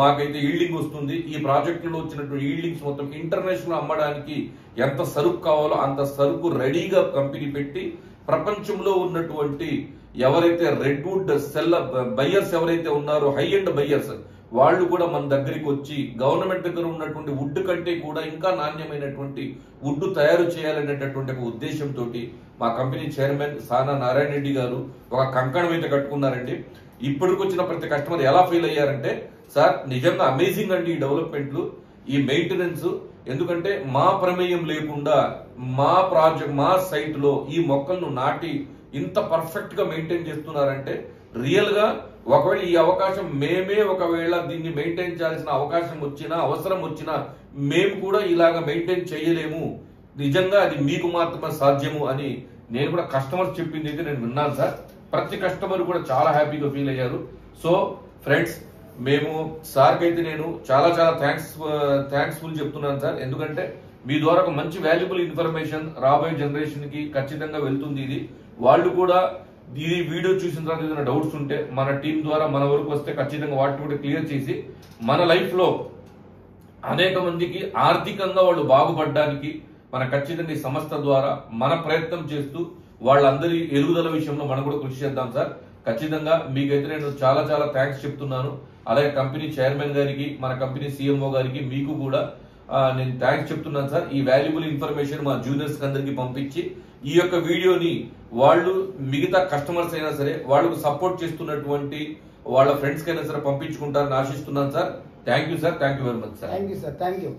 మాకైతే ఈల్డింగ్ వస్తుంది. ఈ ప్రాజెక్టులో వచ్చినటువంటి ఈల్డింగ్స్ మొత్తం ఇంటర్నేషనల్ అమ్మడానికి ఎంత సరుకు కావాలో అంత సరుకు రెడీగా కంపెనీ పెట్టి ప్రపంచంలో ఉన్నటువంటి ఎవరైతే రెడ్వుడ్ బయ్యర్స్ ఎవరైతే ఉన్నారో హై ఎండ్ బయ్యర్స్ వాళ్ళు కూడా మన దగ్గరికి వచ్చి గవర్నమెంట్ దగ్గర ఉన్నటువంటి వుడ్ కంటే కూడా ఇంకా నాణ్యమైనటువంటి వుడ్ తయారు చేయాలనేటటువంటి ఒక ఉద్దేశంతో మా కంపెనీ చైర్మన్ సానా నారాయణ రెడ్డి గారు ఒక కంకణం అయితే కట్టుకున్నారండి. ఇప్పటికి వచ్చిన ప్రతి కస్టమర్ ఎలా ఫీల్ అయ్యారంటే, సార్ నిజంగా అమేజింగ్ అండి ఈ డెవలప్మెంట్లు, ఈ మెయింటెనెన్స్, ఎందుకంటే మా ప్రమేయం లేకుండా మా సైట్ లో ఈ మొక్కలను నాటి ఇంత పర్ఫెక్ట్ గా మెయింటైన్ చేస్తున్నారంటే రియల్ గా ఒకవేళ ఈ అవకాశం మేమే ఒకవేళ దీన్ని మెయింటైన్ చేయాల్సిన అవకాశం వచ్చినా అవసరం వచ్చినా మేము కూడా ఇలాగ మెయింటైన్ చేయలేము, నిజంగా అది మీకు మాత్రమే సాధ్యము అని నేను కూడా కస్టమర్స్ చెప్పింది అయితే నేను విన్నాను సార్. ప్రతి కస్టమర్ కూడా చాలా హ్యాపీగా ఫీల్ అయ్యారు. సో ఫ్రెండ్స్, మేము సార్కి అయితే నేను చాలా చాలా థ్యాంక్స్ఫుల్ చెప్తున్నాను సార్. ఎందుకంటే మీ ద్వారా ఒక మంచి వాల్యుబుల్ ఇన్ఫర్మేషన్ రాబోయే జనరేషన్ కి ఖచ్చితంగా వెళ్తుంది. ఇది వాళ్ళు కూడా ఇది వీడియో చూసిన తర్వాత ఏదైనా డౌట్స్ ఉంటే మన టీం ద్వారా మన వరకు వస్తే ఖచ్చితంగా వాటిని కూడా క్లియర్ చేసి మన లైఫ్ లో అనేక మందికి ఆర్థికంగా వాళ్ళు బాగుపడడానికి మన ఖచ్చితంగా ఈ సంస్థ ద్వారా మన ప్రయత్నం చేస్తూ వాళ్ళందరి ఎదుగుదల విషయంలో మనం కూడా కృషి చేద్దాం సార్. ఖచ్చితంగా మీకైతే నేను చాలా చాలా థ్యాంక్స్ చెప్తున్నాను. అలాగే కంపెనీ చైర్మన్ గారికి, మన కంపెనీ CMO గారికి, మీకు కూడా నేను థ్యాంక్స్ చెప్తున్నాను సార్. ఈ వాల్యుబుల్ ఇన్ఫర్మేషన్ మా జూనియర్స్ అందరికి పంపించి ఈ యొక్క వీడియోని వాళ్ళు మిగతా కస్టమర్స్ అయినా సరే వాళ్ళకు సపోర్ట్ చేస్తున్నటువంటి వాళ్ళ ఫ్రెండ్స్ కైనా సరే పంపించుకుంటారని ఆశిస్తున్నాను sir. Thank you sir, thank you very much sir. Thank you sir, thank you.